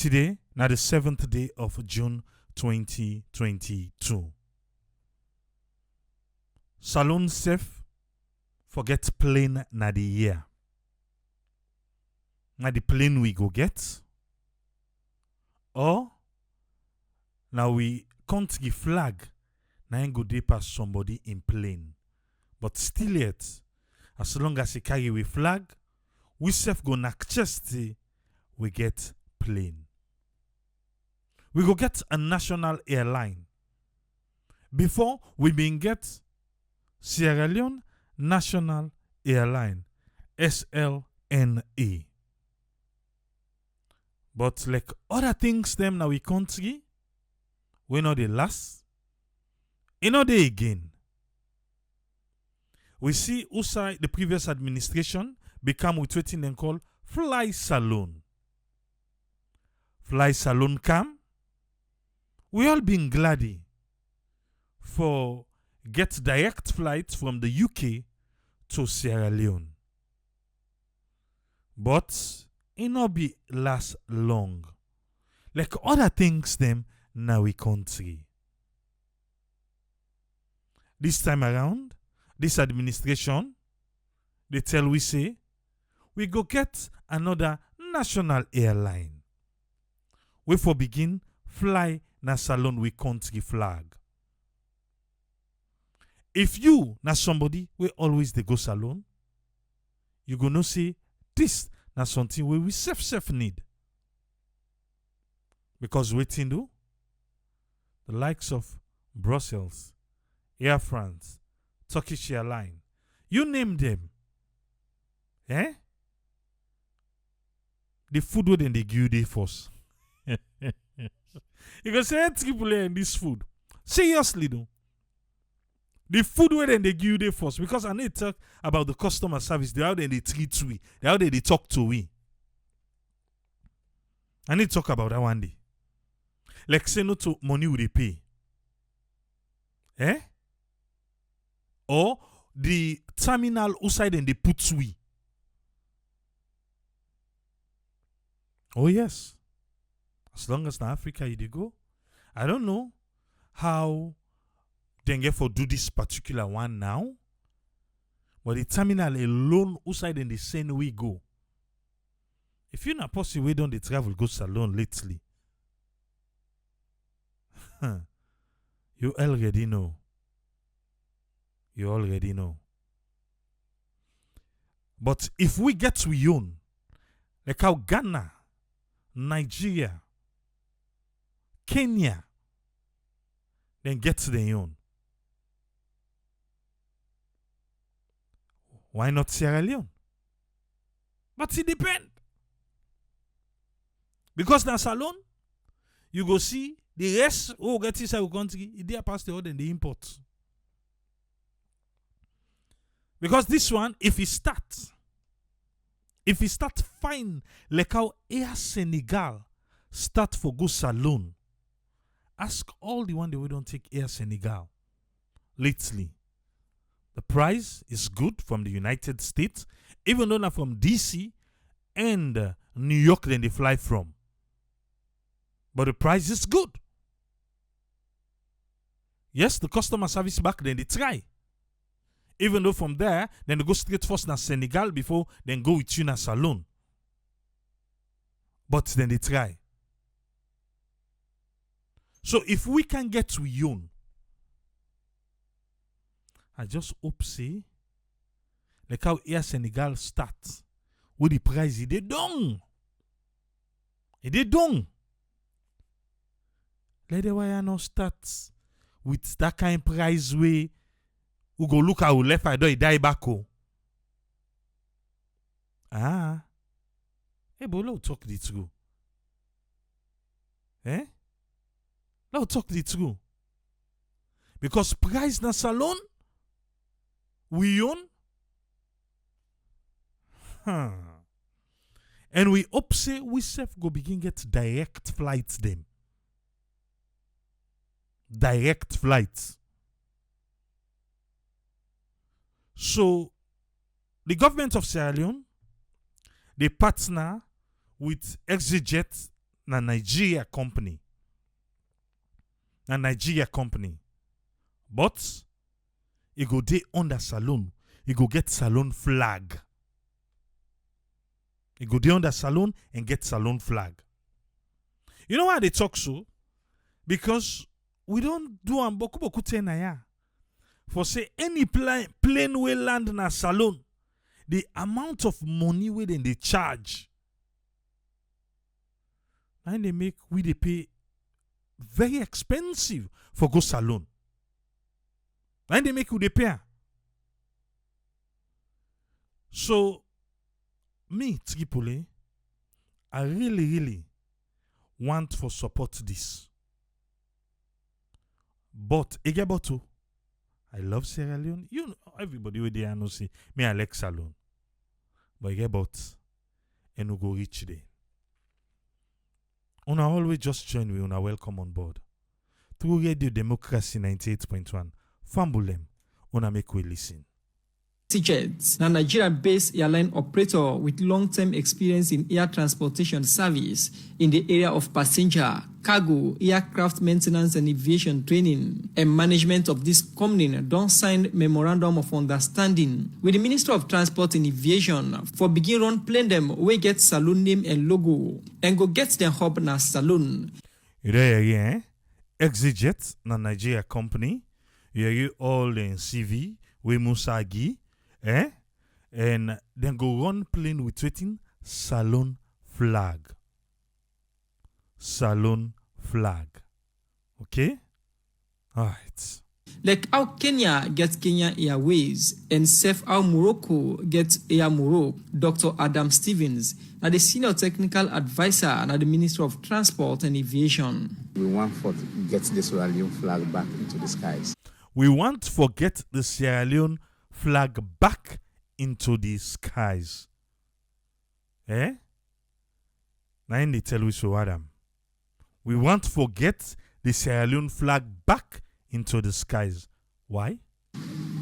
Today, now the 7th day of June 2022. Saloon safe forget plane na the year. Na the plane we go get. Or now we country flag na ain't go dey pass somebody in plane. But still yet, as long as he carry we flag, we self go knock chest we get plane. We go get a national airline. Before we been get Sierra Leone National Airline, SLNA. But like other things them now we country, we know they last. You know they again. We see outside the previous administration become with what they call fly saloon. Fly saloon come. We all been glad for get direct flights from the UK to Sierra Leone. But it not be last long. Like other things them now we country. This time around, this administration, they tell we say, we go get another national airline. We for begin fly na salon we country flag. If you na somebody we always they go salon, you gonna say this na something we self need. Because waiting do the likes of Brussels, Air France, Turkish Airline, you name them. Eh? The food where they give you they first. You can say AAA in this food. Seriously though. The food where they give you they first. Because I need to talk about the customer service. The how they treat we. The how they talk to we. I need to talk about that one day. Like say no to money we they pay. Eh? Or the terminal outside and they put we. Oh yes. As long as in Africa you dey go. I don't know how they get for do this particular one now. But the terminal alone outside and the same we go. If you're not possible, we don't they travel go salon lately. You already know. You already know. But if we get to own, like how Ghana, Nigeria, Kenya, then get to their own. Why not Sierra Leone? But it depends. Because na salon, you go see the rest who get inside the country, they are past the order and the import. Because this one, if he start fine, like how Air Senegal start for go salon, ask all the one that we don't take Air Senegal lately. The price is good from the United States, even though not from DC and New York then they fly from. But the price is good. Yes, the customer service back then they try. Even though from there, then they go straight first na Senegal before then go with you na salon. But then they try. So if we can get to Yon, I just hope say, like how Air Senegal start with the price it did done. It did done. Let the why I not start with that kind of price way. We go look at our left eye, do die back. Ah. Hey, but let's talk the truth. Eh? Let's talk the truth. Because price na salon, we own. And we hope say we self go begin get direct flights them. Direct flights. So, the government of Sierra Leone, they partner with ExitJet na Nigeria company. But it go dey under salon. It go get salon flag. It go dey under salon and get salon flag. You know why they talk so? Because we don't do am boku na ya. For say any plane way land na salon, the amount of money wey dem dey charge, and they make we dey pay very expensive for go salon. And they make we dey pay. So me, Tripoli, I really want for support this. But Egaboto, I love Sierra Leone. You know, everybody with the know say me I like salon. But Egabot, and we go reach there. Una always just join me. Una welcome on board. Through Radio Democracy 98.1. Fambulem. Una make we listen. Jets, a Nigeria-based airline operator with long-term experience in air transportation service in the area of passenger, cargo, aircraft maintenance and aviation training and management of this company don't sign memorandum of understanding with the Minister of Transport and Aviation for begin run plane them we get saloon name and logo and go get them hub na saloon. You there again? ExitJet, na Nigeria company. You all in CV, we Musagi. And then go run plane with waiting salon flag. Salon flag. Okay? Alright. Like how Kenya gets Kenya Airways and Safe how Morocco gets Air Morocco, Dr. Adam Stevens, are the senior technical advisor at the Ministry of Transport and Aviation. We want to get the Sierra Leone flag back into the skies. We want to get the Sierra Leone flag back into the skies. Now they tell we so Adam. We want to forget the Sierra Leone flag back into the skies. Why?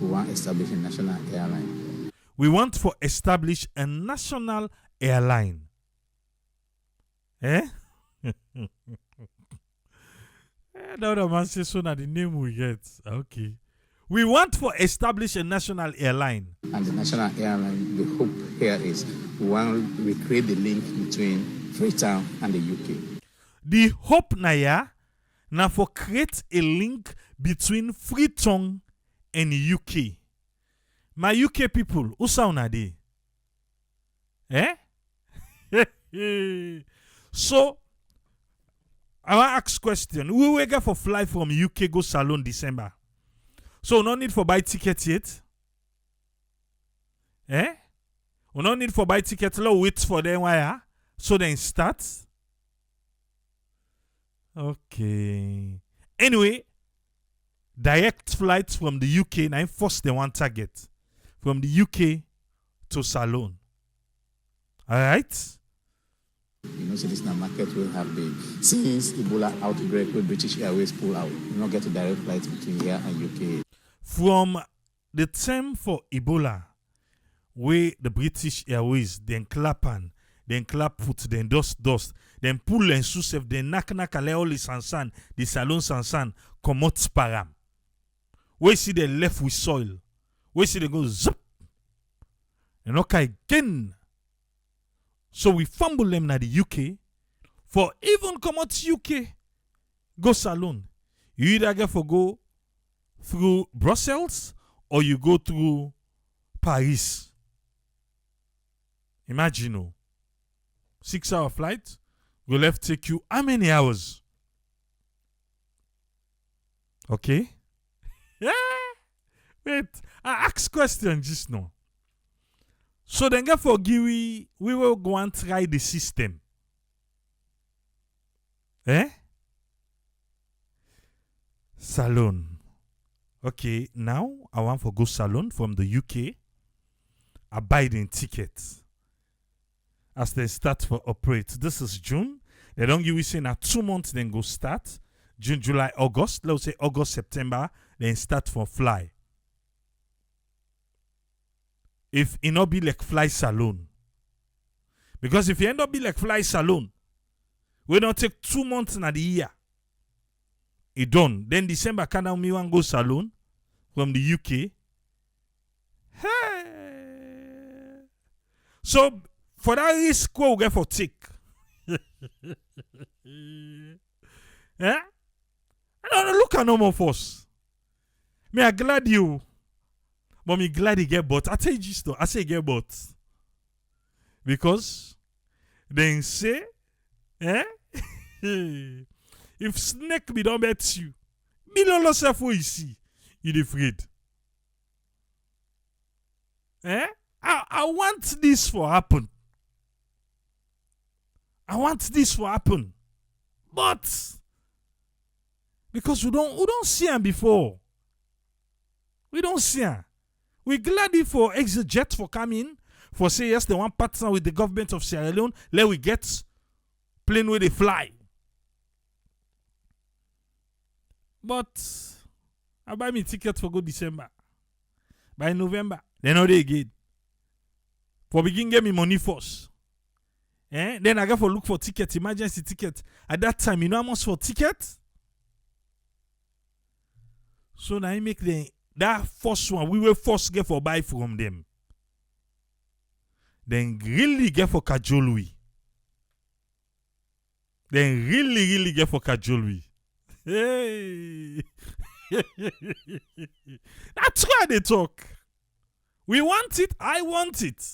We want to establish a national airline. We want to establish a national airline. The other man says so now the name we get. Okay. We want to establish a national airline. And the national airline, the hope here is we want to recreate the link between Freetown and the UK. The hope na for create a link between Freetown and UK. My UK people, who sound they? So, I want to ask question. We will get for fly from UK go Salon December. So, no need for buy ticket yet? We no need for buy ticket. Let's wait for them wire so then start. Okay. Anyway, direct flights from the UK. Now, first they want target from the UK to Salon. All right. You know, so this now market will have the since Ebola outbreak with British Airways pull out. You not get a direct flight between here and UK. From the time for Ebola, where the British Airways then clap foot, then dust, then pull and susef, then knock all the sansan, the salon sansan, come out sparam. We see they left with soil. We see they go zip. And okay again. So we fumble them na the UK for even come out UK, go salon. You either get for go through Brussels or you go through Paris. Imagine 6-hour flight will left take you how many hours? Okay? Yeah. Wait, I ask question just now. So then get for we will go and try the system. Salon. Okay, now I want to go Salon from the UK. I buy the tickets. As they start for operate. This is June. They don't give you say now 2 months then go start. June, July, August. Let's say August, September. Then start for fly. If it not be like fly Salon. Because if you end up be like fly Salon, We don't take 2 months in the year. It done. Then December, can I me one go salon from the UK? Hey. So for that risk, what we get for take? Yeah? I don't look at no more force. Me, I glad you. But me glad he get bought. I tell you just though, I say get bought. Because then say, eh? If snake be don't bet you, me don't know self what you see. You afraid. Eh? I want this for happen. I want this for happen. But because we don't see him before. We don't see him. We glad for ExitJet for coming, for say yes, they want partner with the government of Sierra Leone. Let we get plane where they fly. But I buy me ticket for go December. By November, they know they again. For begin get me money first. Then I go for look for ticket, emergency ticket. At that time, you know how much for ticket? So now I make that first one, we will first get for buy from them. Then really get for Kajolui. Then really get for Kajolui. Hey. That's why they talk. We want it. I want it.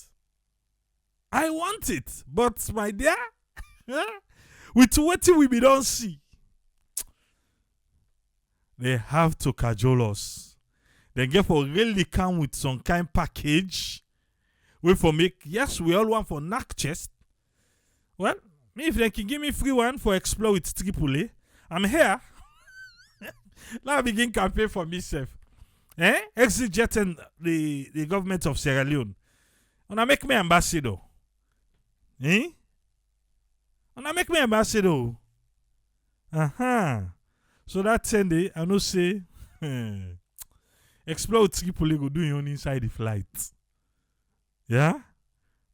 I want it. But my dear, with what we don't see, they have to cajole us. They get for really come with some kind package. We for make, yes, we all want for knock chest. Well, if they can give me free one for explore with AAA, I'm here. Now I begin campaign for myself. ExitJet and the government of Sierra Leone. Wanna make me ambassador. Wanna make me ambassador. So that 10 day, I know say, explore with AAA go do your own inside the flight. Yeah?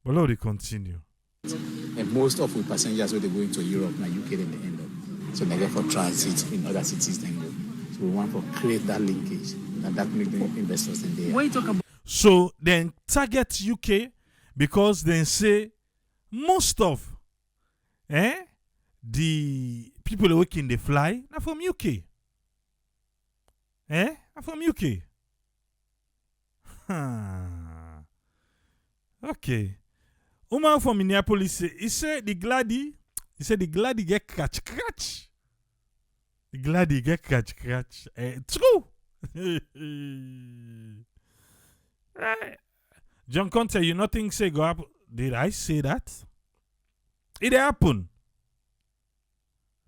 But let we continue. And most of the passengers when they go into Europe now UK then they end up. So they get for transit in other cities then go. So we want to create that linkage and that make the investors in there. When you talk about So then target UK because then say most of the people who work in the fly are from UK. Are from UK. Okay. Uma from Minneapolis, he said the Glady get catch. The Glady get catch. True. John Conte, you nothing say go up. Did I say that? It happened.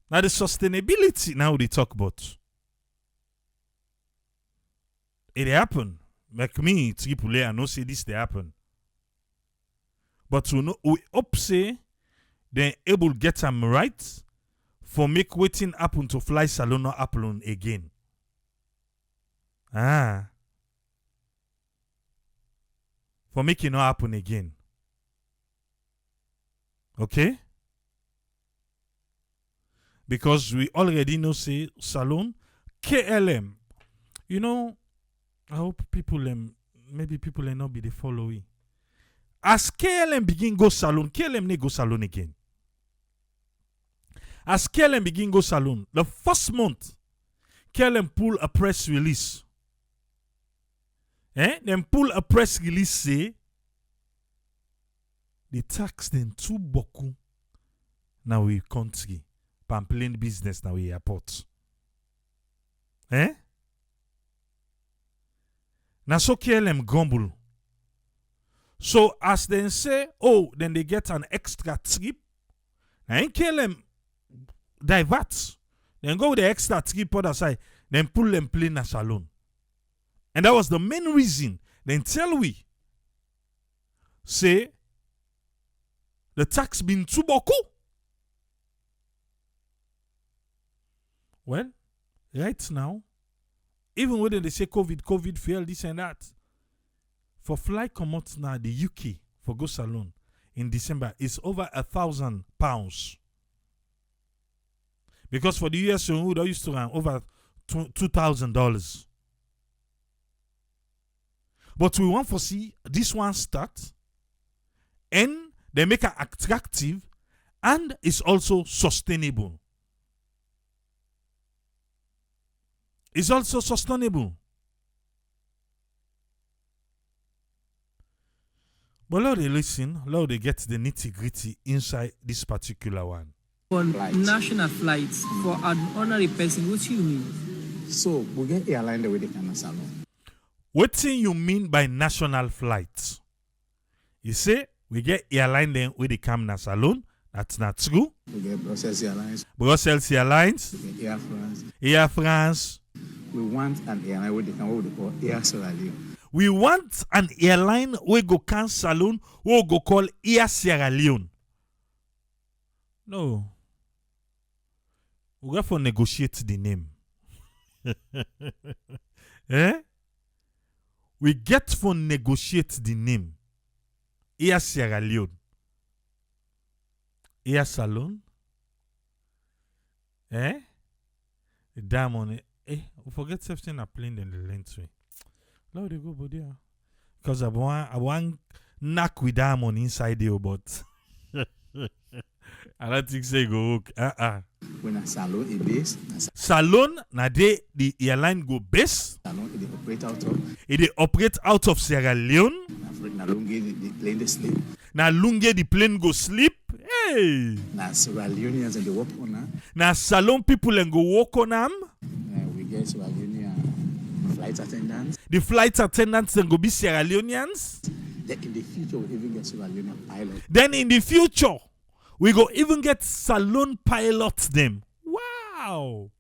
Now the sustainability now they talk about. It happened. Like me, AAA, I know say this they happen. But we hope say they able get them right for make waiting happen to fly salon or happen again. For making it not happen again. Okay? Because we already know say salon KLM. You know, I hope people maybe people not be the following. As KLM begin go salon, KLM ne go salon again. As KLM begin go salon, the first month, KLM pull a press release. Then pull a press release say, the tax then too boku. Now we country, pamphlet business now we airport. Now so KLM grumble. So as they say, then they get an extra trip. Now in KLM divert. Then go with the extra trip other side. Then pull them plane as alone. And that was the main reason. Then tell we. Say, the tax been too boku. Well, right now, even when they say COVID failed, this and that. For fly come out now, the UK for go salon in December is over £1,000. Because for the US, we used to run over $2,000. But we want to see this one start, and they make it attractive, and it's also sustainable. It's also sustainable. But Lord, they listen. Lord, they get the nitty-gritty inside this particular one. For national flights, for an ordinary person, what do you mean? So we get airline the way they can salon. What thing you mean by national flights? You say we get airline then where they come na salon. That's not true. We get Brussels Airlines. Brussels Airlines. We get Air France. Air France. We want an airline where they can what they call Air Sierra Leone. We want an airline where go can salon where go call Air Sierra Leone. No. We have to negotiate the name. Eh? We get to negotiate the name. Air Sierra Leone. Air Salon. Eh? The diamond. Eh? We forget something I plane in the length way. Lord, they go body. Because I want knock with diamond inside there, but I don't think say go hook. When a salon is based, Salon na the airline go base. salon they operate out of. It operate out of Sierra Leone. Na Lunge the plane they sleep. Na Lunge the plane go sleep. Hey. Na Sierra Leoneans and they work on her. Na Salon people and go walk on them. We get Sierra Leonean flight attendants. The flight attendants then go be Sierra Leoneans. Then in the future we even get Sierra Leonean pilots. Then in the future, we go even get Salon pilots them. Wow.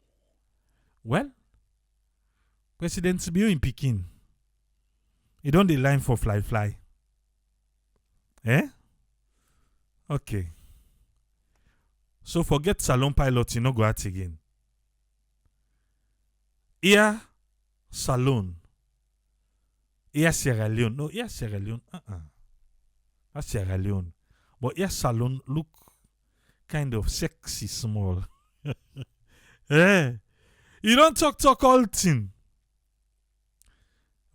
Well, President Sibiu in Peking. He don't the line for fly. Eh? Okay. So forget Salon pilots, you no go out again. Air Salon. Air Sierra Leone. No, Air Sierra Leone. That's Sierra Leone. But Air Salon look kind of sexy small. Eh? You don't talk all thing.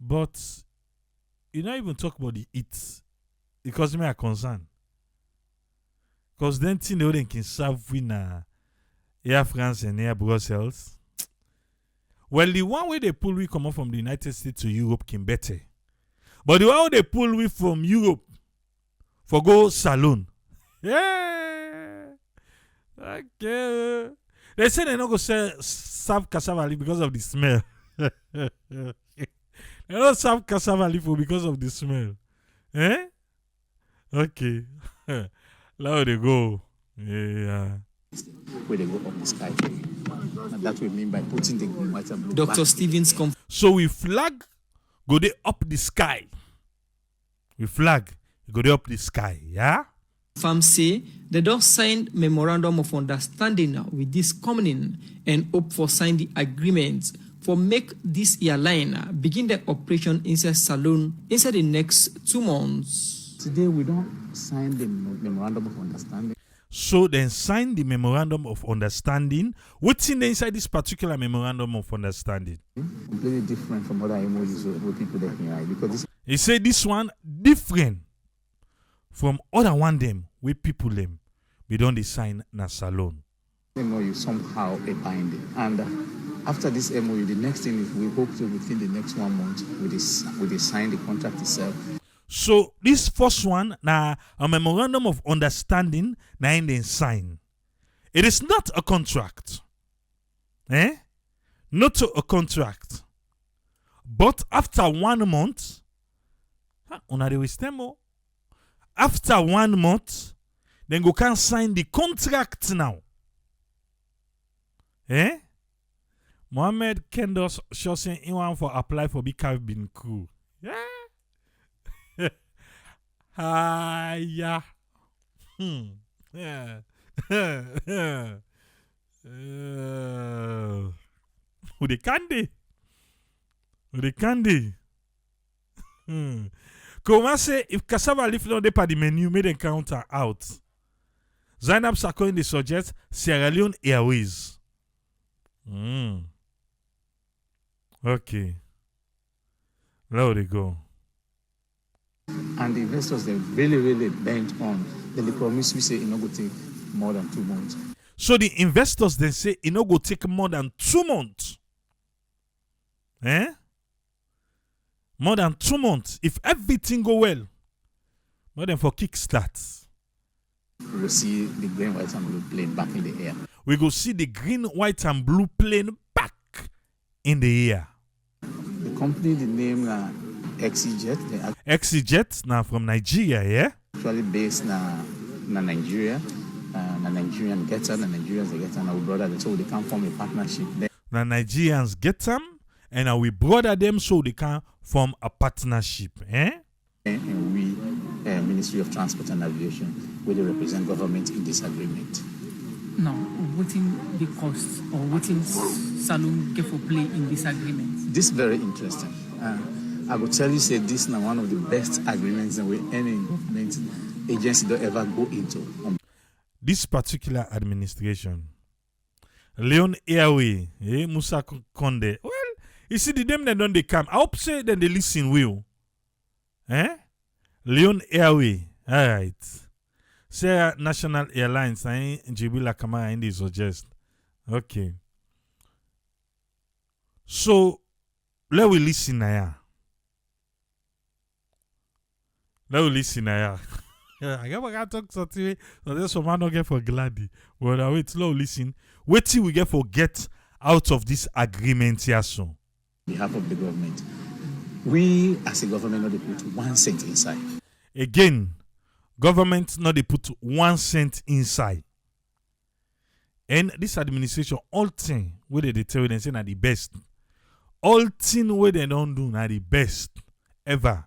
But you don't even talk about the eats. Because me are concerned. Because then thing they can serve with Air France and Air Brussels. Well, the one way they pull we come up from the United States to Europe can better. But the one way they pull we from Europe for go Salon. Yeah. Okay. They say they not go serve cassava leaf because of the smell. They don't serve cassava leaf because of the smell. Eh? Okay. Now they go. Yeah. Where they go up the sky. And that we mean by putting the green, white, and blue. Dr. Stevens So we flag, go they up the sky. We flag, go they up the sky. Yeah? firms say they don't sign memorandum of understanding with this company and hope for sign the agreement for make this airline begin their operation inside Salon inside the next 2 months. Today we don't sign the memorandum of understanding. So then sign the memorandum of understanding. What's in inside this particular memorandum of understanding? Completely different from other emojis with people that can write, because this He said this one different from other one them with people them. We don't sign na Salon. MOU somehow a binding. And after this MOU, the next thing is we hope to within the next 1 month we sign the contract itself. So this first one na a memorandum of understanding na in the sign. It is not a contract. Not a contract. But after 1 month, after 1 month, then go can sign the contract now. Mohammed Kendos sure saying he want for apply for big cabin crew. Yeah. Yeah. Yeah. Who the candy? Comment say if cassava leaf not there the menu made encounter out. Zainab Sarko in the suggest Sierra Leone Airways. Mm. Okay. There they go. And the investors, they're really, really bent on, then they promise we say it not go take more than 2 months. So the investors then say it no go take more than 2 months. More than 2 months. If everything go well. More than for kickstart. We will see the green, white, and blue plane back in the air. We go see the green, white, and blue plane back in the air. The company, the name ExyJet, they ExyJet now from Nigeria, yeah? actually based na Nigeria. Na Nigerian get them, na Nigerians they get them, and we brother, so they can form a partnership. Now Nigerians get them, and we brother them so they can form a partnership, And we, Ministry of Transport and Aviation, where they represent government in this agreement. Now, what in the cost or what in Salon get for play in this agreement? This is very interesting. I will tell you, say this is one of the best agreements that we any government agency don't ever go into. This particular administration, Leone Airway, Musa Konde. Well, you see the them that don't they come. I hope say then they listen will. Leone Airway. All right. Say National Airlines. Jibila Kamara in this suggest. Okay. So let we listen now. Let we listen now. I gotta talk something. So there's some man don't get for gladdy. But wait, slow listen. Wait till we get out of this agreement here soon. On behalf of the government, we as a government not put 1 cent inside. Again, government not they put 1 cent inside. And this administration, all thing where they tell you they say are the best. All thing where they don't do are the best ever.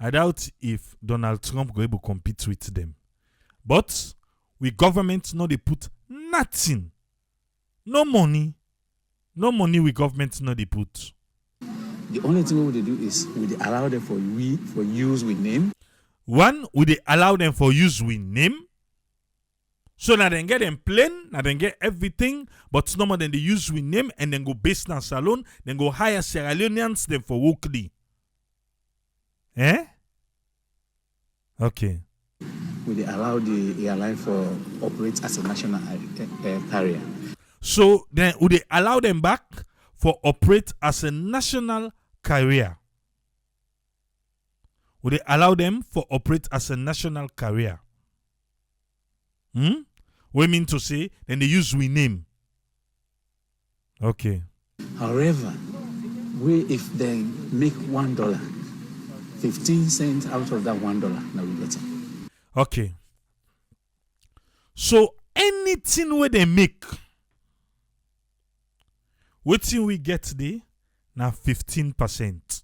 I doubt if Donald Trump go able to compete with them. But we government not they put nothing. No money. No money we government not they put. The only thing we do is we allow them for use with name. One, we they allow them for use with name. So now they get them plane, now they get everything, but no more than they use with name and then go base in a salon, then go hire Sierra Leoneans them for workly. Okay. We allow the airline for operate as a national carrier. So then would they allow them back for operate as a national carrier? Would they allow them for operate as a national carrier? We mean to say then they use we name. Okay. However, if they make $1, 15 cents out of that $1, now we get it. Okay. So anything where they make, what thing we get there? Now 15%.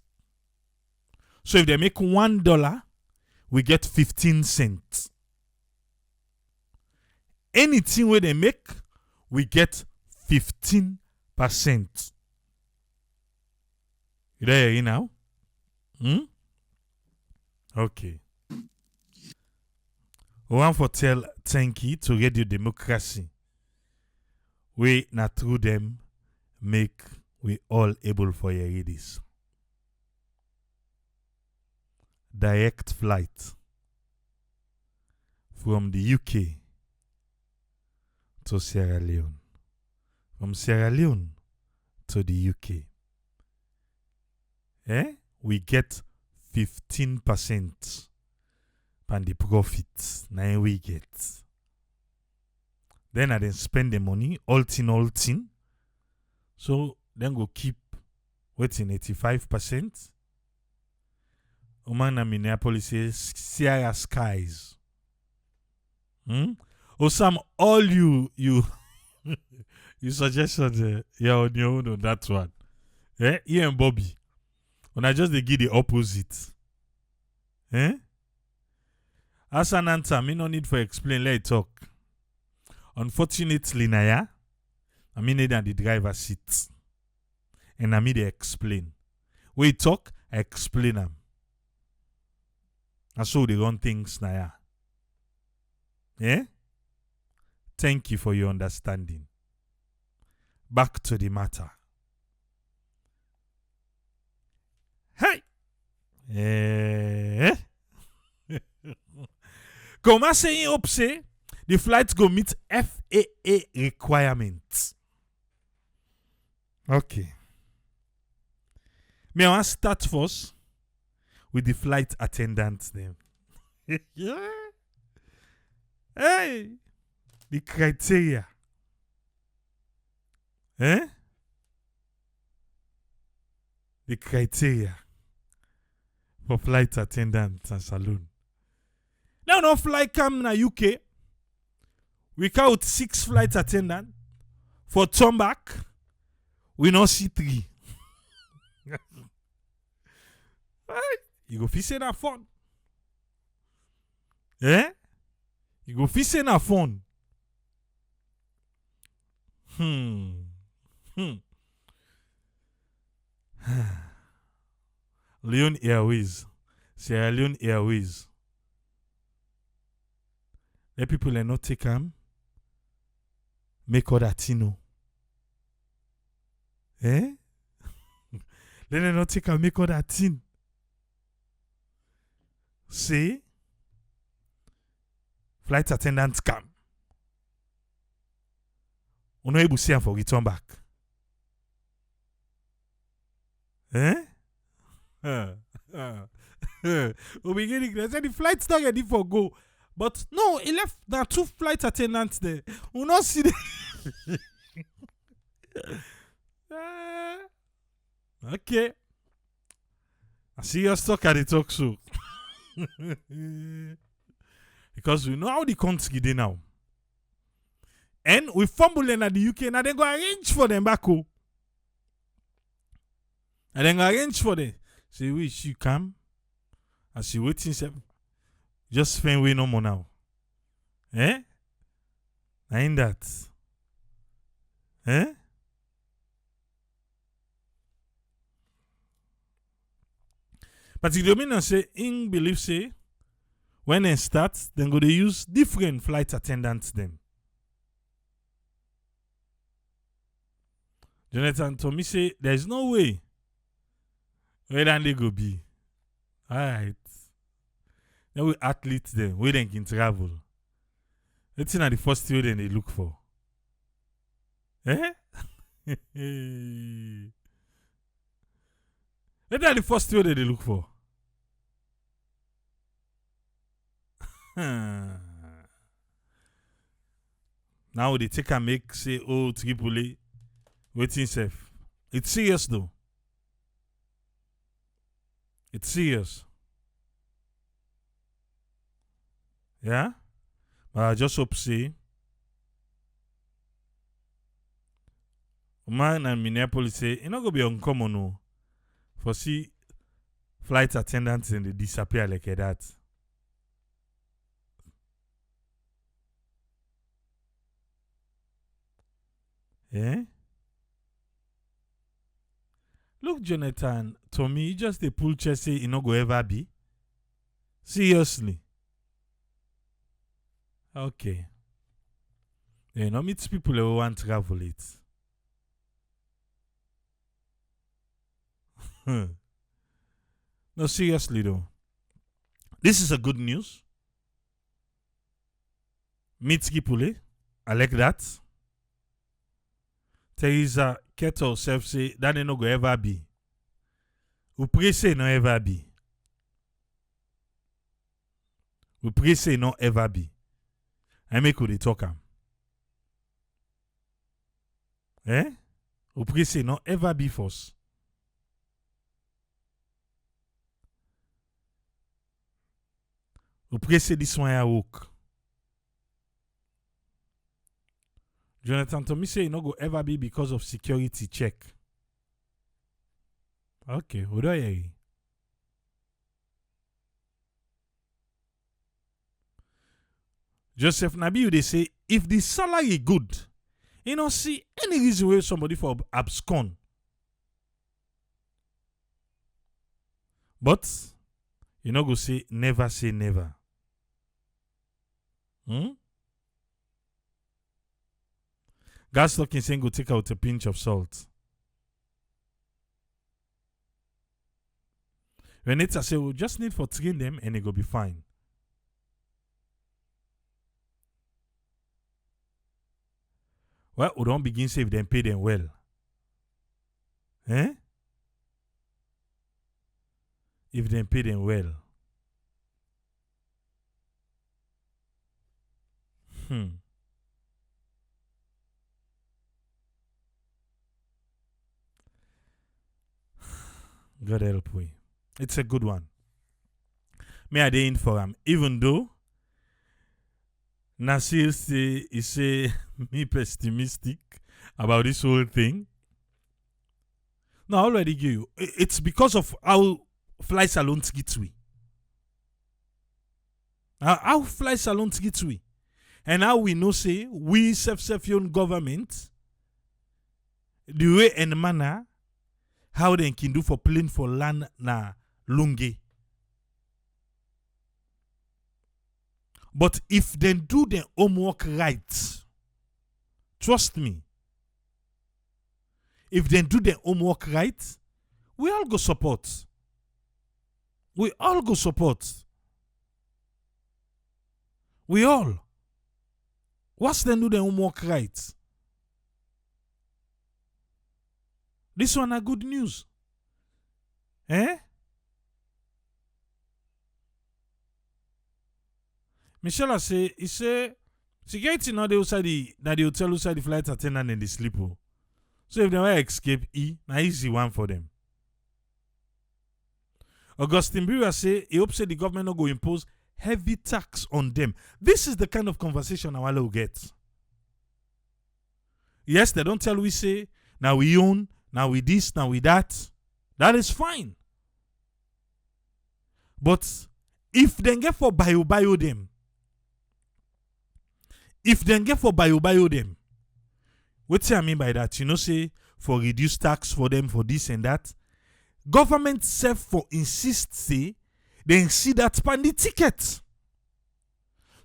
So if they make $1, we get 15 cents. Anything where they make, we get 15%. You there now? Okay. We want to tell thank you to Radio Democracy. We not through them make we all able for your this. Direct flight from the UK to Sierra Leone. From Sierra Leone to the UK. We get 15% and the profit. Now we get. Then I then spend the money, all thing. So then go keep waiting 85%. Umana Minneapolis says Sierra Skies. Osam, all you you suggested you're on your own on that one. Ian and Bobby. When I just they give the opposite. As an answer, me no need for explain, let it talk. Unfortunately, Naya, I mean need the driver seat. And I mean they explain. When you talk, I explain them. And so they run things, Naya. Thank you for your understanding. back to the matter. Hey! Comment say up say the flight go meet FAA requirements. Okay. Me I want start first with the flight attendants them. Yeah. Hey, the criteria. The criteria for flight attendants and saloon. Now no flight come na UK. We count 6 flight attendants. For turn back, we no see 3. Right? You go fish na phone. You go fish na phone. Leone Airways. Sierra Leone Airways. Let people not take them. Make other tino. Let them not take them. Make other tin. Say, flight attendants come. On a able to for return back. We beginning, they said the flight's not ready for go. But no, he left. There are 2 flight attendants there. We not see them. Okay. I see your stock at the talk show. Because we know how the country dey now. And we fumble at the UK, now they go arrange for them back home. And then arrange for them. Say, we she come. And she waiting. Just find way no more now. Ain't that? But the dominant say, in belief say, when they start, then go they use different flight attendants them. Jonathan Tommy say, there is no way where then they go be. Alright. Then we athletes them, where they can travel. Let's see now the first way then they look for. Let's see the first way that they look for. Now they take and make say, oh, Tripoli, waiting safe. It's serious though. It's serious. Yeah? But I just hope say man and Minneapolis say it's not gonna be uncommon no, for see flight attendants and they disappear like that. Look, Jonathan, to me, just the pull chest say it not go ever be. Seriously. Okay. You know, meet people who want to travel it. No, seriously though. This is a good news. Meet Skipule. I like that. Teresa Kettle self say that ain't no go ever be. We pray say no ever be. We pray say no ever be. I make who they talk am. We pray say no ever be first. We pray say this one I work. Jonathan Tommy say it no go ever be because of security check. Okay, what do I hear? Joseph Nabiu they say if the salary good, you don't see any reason why somebody for abscond. But you know go say never. Gas talking saying go take out a pinch of salt. When it's I say we just need for train them and it go be fine. Well, we don't begin say if them pay them well. Eh? If them pay them well. God help we. It's a good one. Me I dey in for him. Even though Nasir say me pessimistic about this whole thing. No, I already give you. It's because of how fly salons get we. How fly salons get we. And how we know say we self-owned government the way and manner how they can do for plane for land na lunge. But if they do their homework right, trust me, if they do their homework right, we all go support. We all go support. We all. Once they do their homework right, this one are good news. Eh? Michelle say, he say, security now they outside the hotel outside the flight attendant and the sleeper. So if they want to escape, na easy one for them. Augustine Brewer say he hopes the government not go impose heavy tax on them. This is the kind of conversation our will get. Yes, they don't tell we say, now we own, now we this, now we that. That is fine. But if they get for bio them, if they get for bio them, what I mean by that? You know, say for reduced tax for them for this and that. Government self for insist say they see that pan the ticket.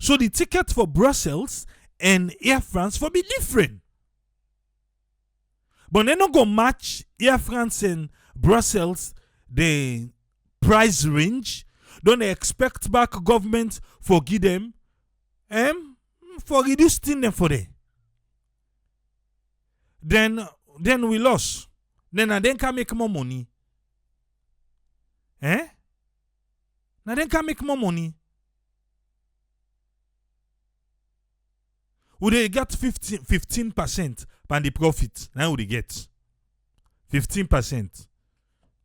So the ticket for Brussels and Air France for be different. But they not go match Air France and Brussels the price range. Don't they expect back government for give them for reducing them for them. Then we lost. Then can make more money. Now then can make more money. Would they get 15% on the profit? Now would they get 15%?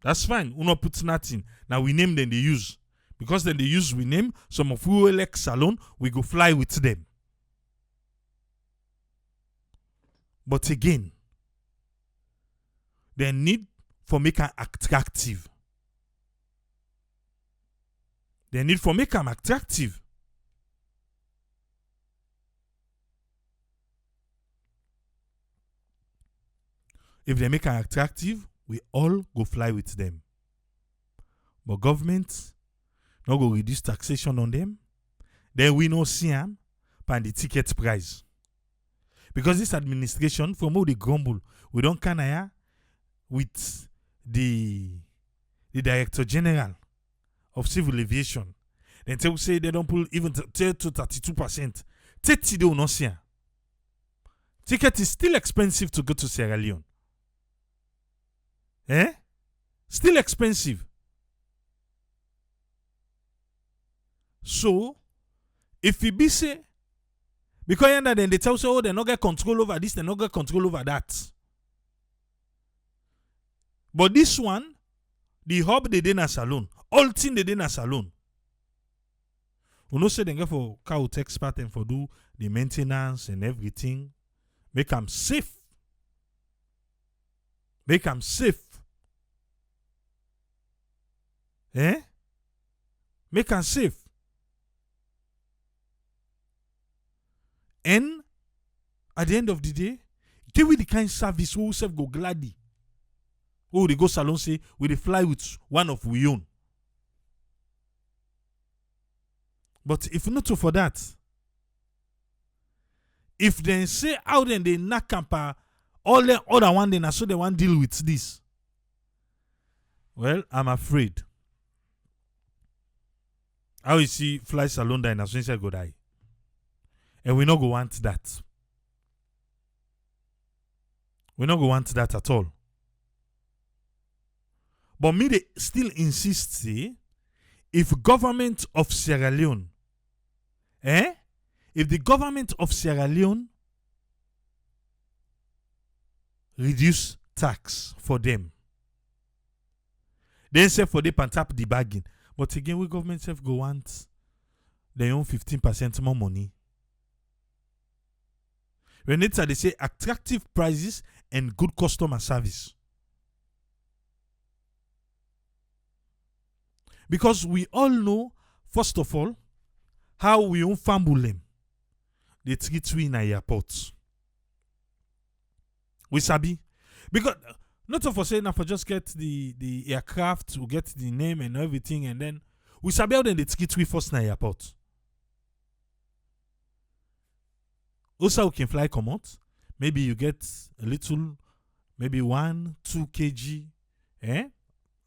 That's fine. We not put nothing. Now we name them they use. Because then they use we name some of who elect salon, we go fly with them. But again, they need for make them attractive. They need for make them attractive. If they make them attractive, we all go fly with them. But government not go reduce taxation on them. Then we no see them by the ticket price. Because this administration, from all the grumble, we don't can with the Director General of Civil Aviation. Then they will say they don't pull even 30 to 32%. 30 they will not see. Ticket is still expensive to go to Sierra Leone. Still expensive. So, if we be say, because then they tell say, oh, they not get control over this, they not get control over that. But this one, the hub they did in a salon, all thing they did in a salon. We know say they get for car expert and for do the maintenance and everything. Make them safe. Make them safe. Make them safe. And at the end of the day, give we the kind of service who self go gladly. Oh, they go salon say we they fly with one of we own. But if not for that, If they say how then they knock up all the other one, then so they want deal with this. Well, I'm afraid. How you see fly salon die and so go die. And we not go want that. We not go want that at all. But me they still insist, say, if government of Sierra Leone, if the government of Sierra Leone reduce tax for them, then say for they pan tap the bargain. But again, we government self go want their own 15% more money. When it's they say attractive prices and good customer service. Because we all know, first of all, how we own fumble them. They treat we in our airports. We sabi. Because not of us saying for just get the aircraft, we get the name and everything, and then we sabi how then they treat we first in our airport. Also, we can fly come out. Maybe you get a little, maybe 1-2 kg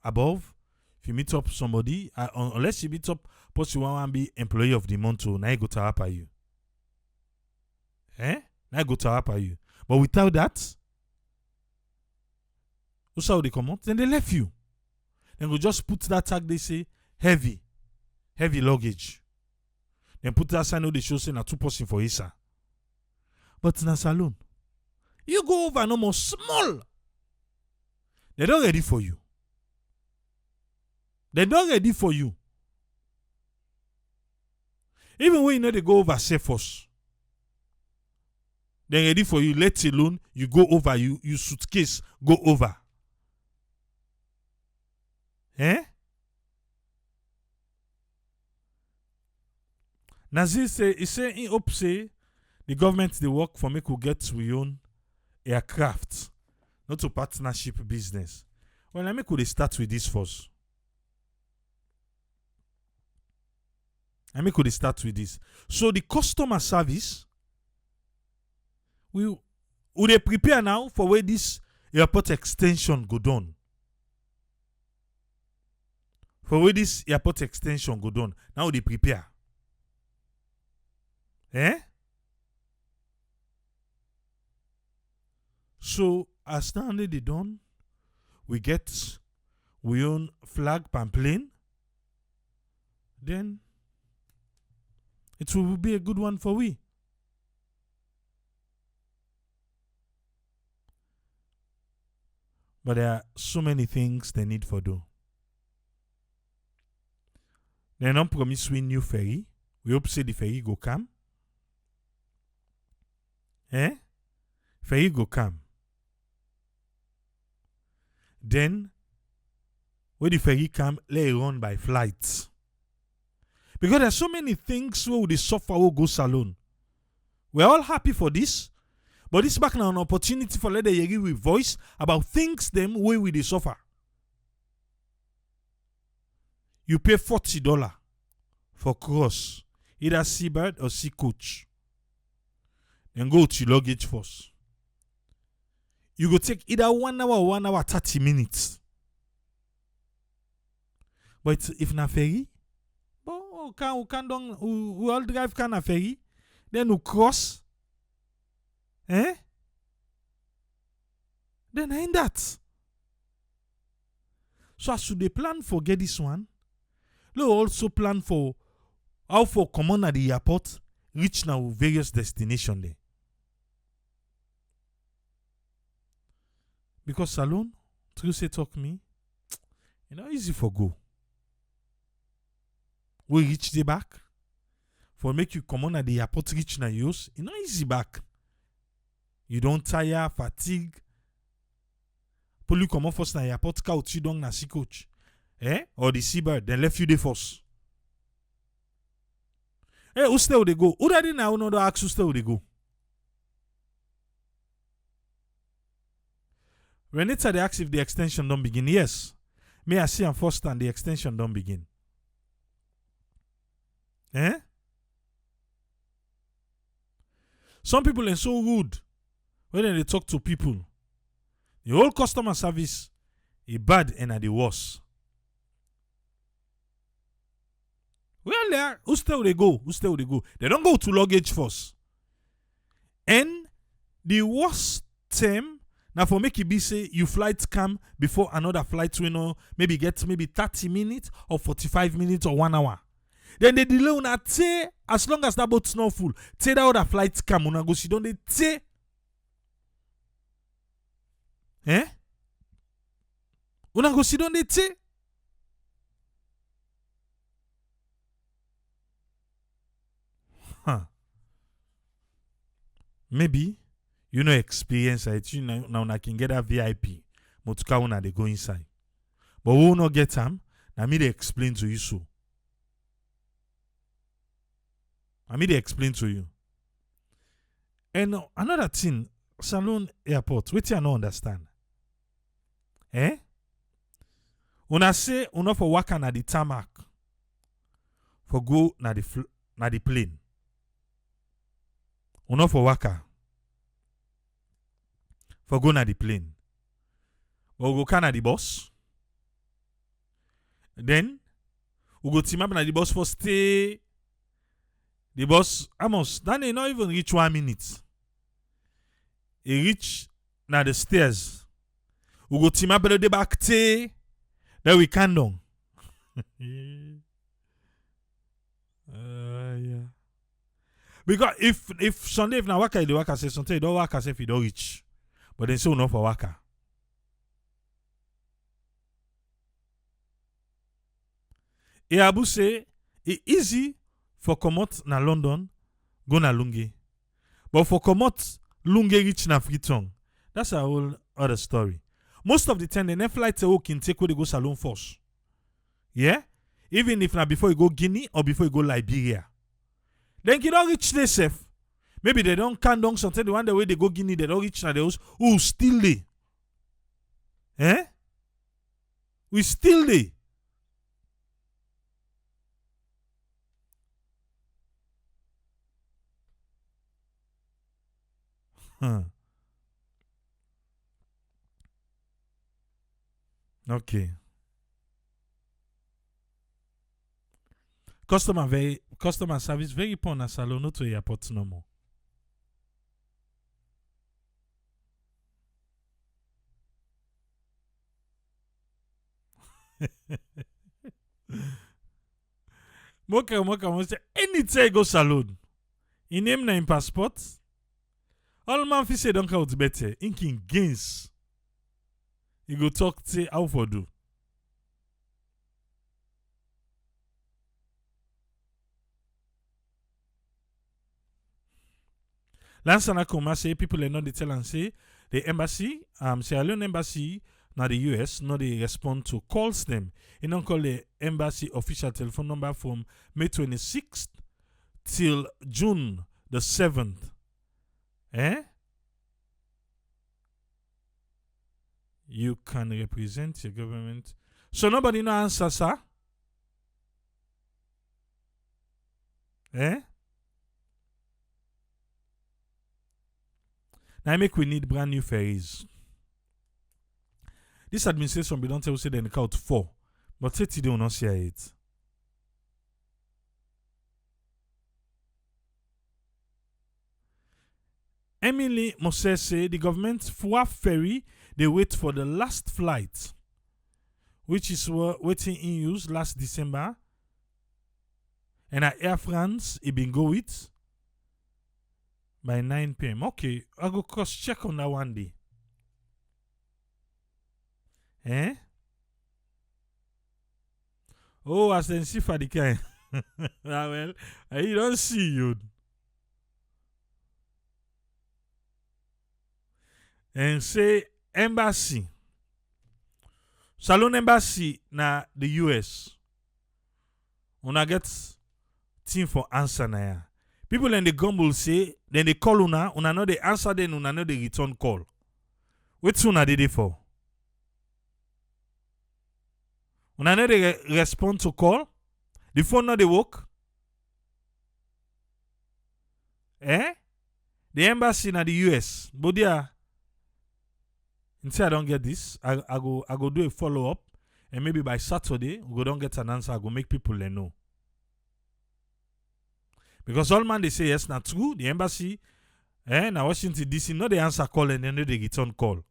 above. If you meet up somebody, unless you meet up, plus you want to be employee of the month, now you go to help you. Now you go to help you. But without that, that's how they come out. Then they left you. Then we just put that tag, they say, heavy luggage. Then put that sign, they show say, na 2 person for Isa. But in a salon, you go over no more small. They're not ready for you. They're not ready for you. Even when you know they go over safe us. They're ready for you, let alone you go over, you suitcase go over. Nazir say, he say in hope say the government they work for make we get we own aircraft, not to partnership business. Well, I make we start with this first. So the customer service, we they prepare now for where this airport extension go down. Now they prepare. So as now they done, we get we own flag plane. Then it will be a good one for we. But there are so many things they need for do. They don't promise we new ferry. We hope say the ferry go come. Ferry go come. Then when the ferry come, let it run by flights. Because there are so many things where the suffer will go salon. We're all happy for this, but this back now an opportunity for let the yegi with voice about things them where we they suffer. You pay $40 for cross, either seabird or sea coach. Then go to your luggage first. You go take either 1 hour or 1 hour 30 minutes. But if na ferry, we all drive can a ferry, then we cross. Then ain't that. So as they plan for get this one, they also plan for how for come on at the airport, reach now various destinations there. Because salon, true say talk me, easy for go. We reach the back. For make you come on at the airport, reach na yours, easy back. You don't tire, fatigue. Pull you come on first na airport, couch you down na sea coach. Or the seabird, then left you the first. Who still they go? Who that now know the ask who still they go? When it's at the ask if the extension don't begin, yes. May I see and first and the extension don't begin. Some people are so rude when they talk to people. The whole customer service is bad and at the worst. Well, there, who still they go? Who still they go? They don't go to luggage first. And the worst term, now for make it be say you flight come before another flight, maybe get maybe 30 minutes or 45 minutes or 1 hour. Then they delay una te as long as that boat's not full. Te that other flight come una go sit down they te. Una go sit down they te. Maybe you know experience it. You now I can get a VIP. Motuka una they go inside. But we will not get them. Now me they explain to you so. I mean, they explain to you. And another thing, Saloon Airport, which you don't understand. Una say, una for waka na the tarmac. For go na the plane. Una for waka. For go na the plane. Or go can na the bus. Then, we go team up na the bus for stay. The bus, Amos, that ain't not even reach 1 minute. He reach now the stairs. We go team up the back te. Then we can down. Yeah. Because if Sunday if na waka the waka say something you don't waka say if you don't reach. But then say enough for waka. E Abu say it easy for comot na London, go na Lungi. But for comot Lungi reach na Freetown, that's a whole other story. Most of the time, the next flight can take where they go Salon first. Yeah? Even if na before you go Guinea or before you go Liberia. Then you don't reach there safe. Maybe they don't count down something. The one the way they go Guinea, they don't reach na the house. Ooh, still there. We still there. Okay. Customer service very poor na Salon, not to airport no more. Moka say anytime you go Salon. In name na in passport. All man fi say don't count better. Inking gains. You go talk to how for do. Last time I come say people are not the tell and say the embassy, Sierra Leone embassy, now the US, not they respond to calls them. You don't call the embassy official telephone number from May 26th till June the 7th. You can represent your government. So nobody no answer, sir? Now I make we need brand new ferries. This administration, we don't tell say they count 4. But say today we not share it. Emily Moses say the government for Ferry, they wait for the last flight, which is waiting in use last December. And at Air France, it been go with by 9 p.m. Okay, I go cross check on that one day. Oh, as then see for the kind. Well, you don't see you. And say embassy. Salon embassy na the US. Una get team for answer na ya. People in the gumble say, then they call una know the answer, then una know the return call. What una did it for? Una know the respond to call? The phone not they work? The embassy in the US, but yeah, until I don't get this, I go do a follow up, and maybe by Saturday we go don't get an answer. I go make people know. Because all man they say yes, not true. The embassy, now Washington DC, no the answer call and then no the return call.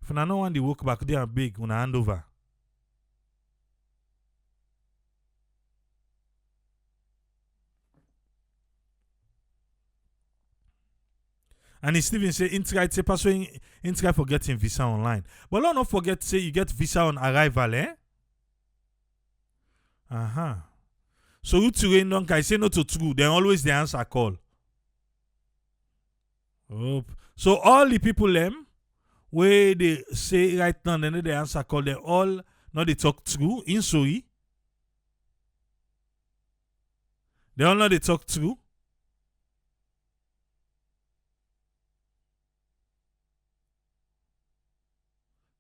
If I no want the work back there big, una hand over. And Stephen say, in try for getting visa online. But don't not forget say you get visa on arrival, eh? So who to rain don't I say no to true, then always the answer call. Oh. So all the people them where they say right now then the answer call, they all not they talk true in sorry. They all know they talk true.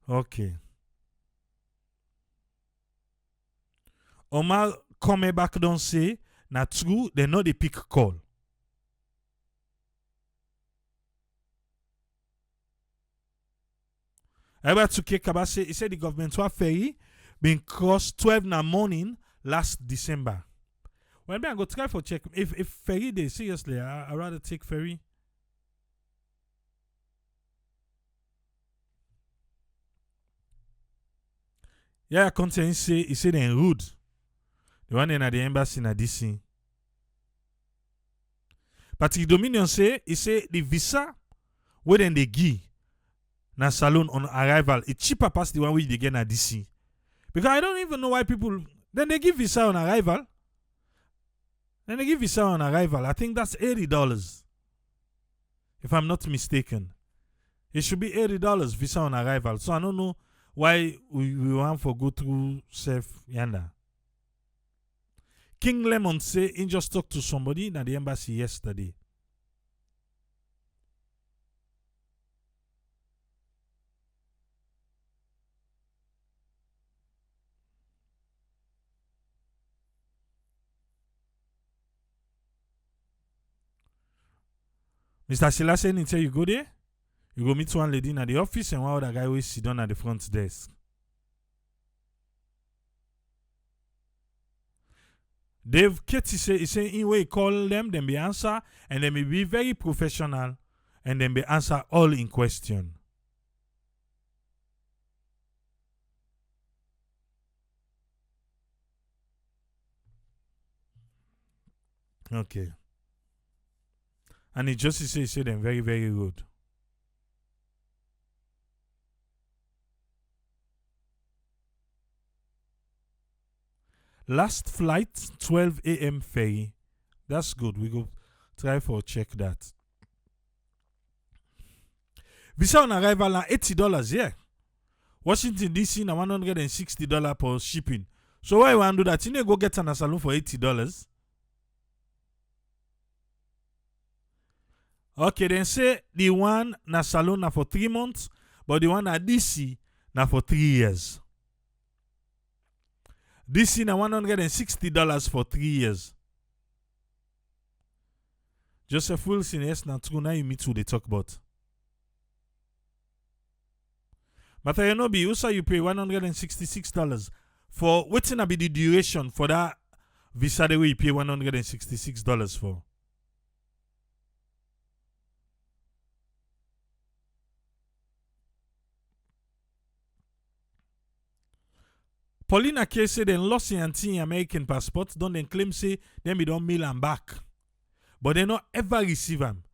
Okay. Omar come back don't say na true, they know the pick call. Ever to Kabase, he said the government to Ferry been crossed 12 in the morning last December. When I go try for check if Ferry they seriously, I rather take Ferry. Yeah, content he said they rude. The one in the embassy in DC. But the Dominion say he say the visa where then they give na salon on arrival it's cheaper past the one which they get na DC. Because I don't even know why people then they give visa on arrival. I think that's $80. If I'm not mistaken. It should be $80 visa on arrival. So I don't know why we want for go through safe yanda. King Lemon say he just talked to somebody at the embassy yesterday. Mr. Silla saying until you go there, you go meet one lady in the office and one other guy will sit down at the front desk. Dave Katie say he say in way call them be answer and they may be very professional and then be answer all in question. Okay. And it just say them very, very rude. Last flight, 12 a.m. ferry. That's good. We go try for check that. Visa on arrival na $80, yeah. Washington DC na $160 per shipping. So why you want to do that? You need to go get an salon for $80. Okay, then say the one na salon na for 3 months, but the one at DC na for 3 years. DC na $160 for 3 years. Joseph Wilson, yes, na true. Now you meet who they talk about. But I know be also you pay $166 for waiting to be the duration for that visa the way you pay $166 for. Paulina K said they lost in anti-American passport, don't then claim say them don't mail them back. But they not ever receive them.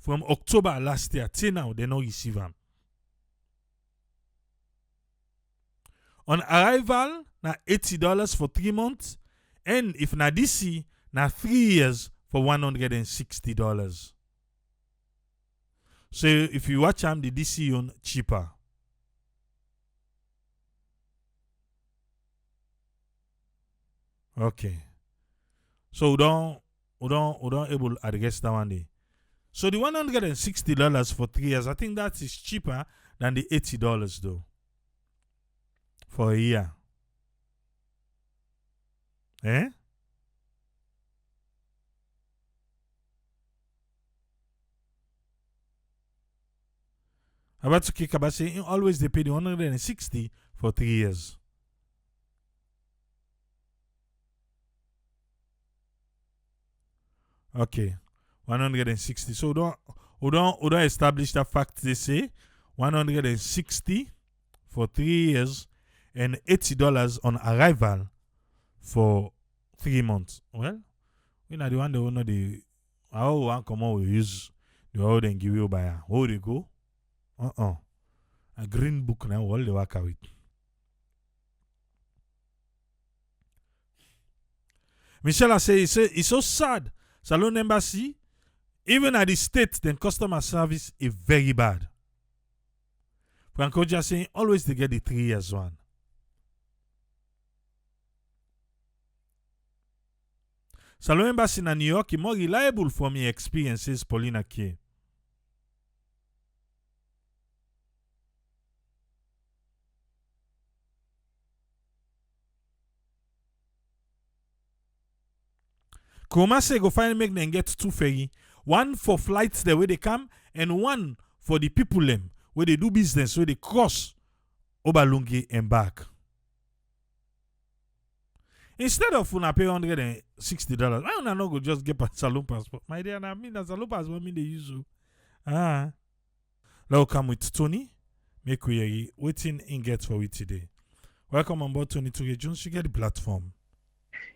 From October last year till now, they not receive them. On arrival, na $80 for 3 months. And if na DC, na 3 years for $160. So if you watch them, the DC on cheaper. Okay. So we don't able to address that one day. So the $160 for 3 years, I think that is cheaper than the $80 though. For a year. Eh? About to kick about saying always they pay the 160 for 3 years. Okay, 160. So we don't establish that fact. They say 160 for 3 years and $80 on arrival for 3 months. Well, we not the one that we know the how one come on we use the old and give you by how they go. A green book now all the work with. Michelle say it's so sad. Salon Embassy, even at the state, then customer service is very bad. Franco just saying always they get the 3 years one. Salon Embassy in New York is more reliable for me experiences, Paulina K. Kuma say go find make them get 2 ferry. One for flights the way they come, and one for the people them where they do business, where they cross Obalungi and back. Instead of una pay $160, why una no go just get a saloon passport? My dear, I mean, a saloon passport mean they use you. Now come with Tony. Make we waiting in get for we today. Welcome on board, Tony to Jones. You get the platform.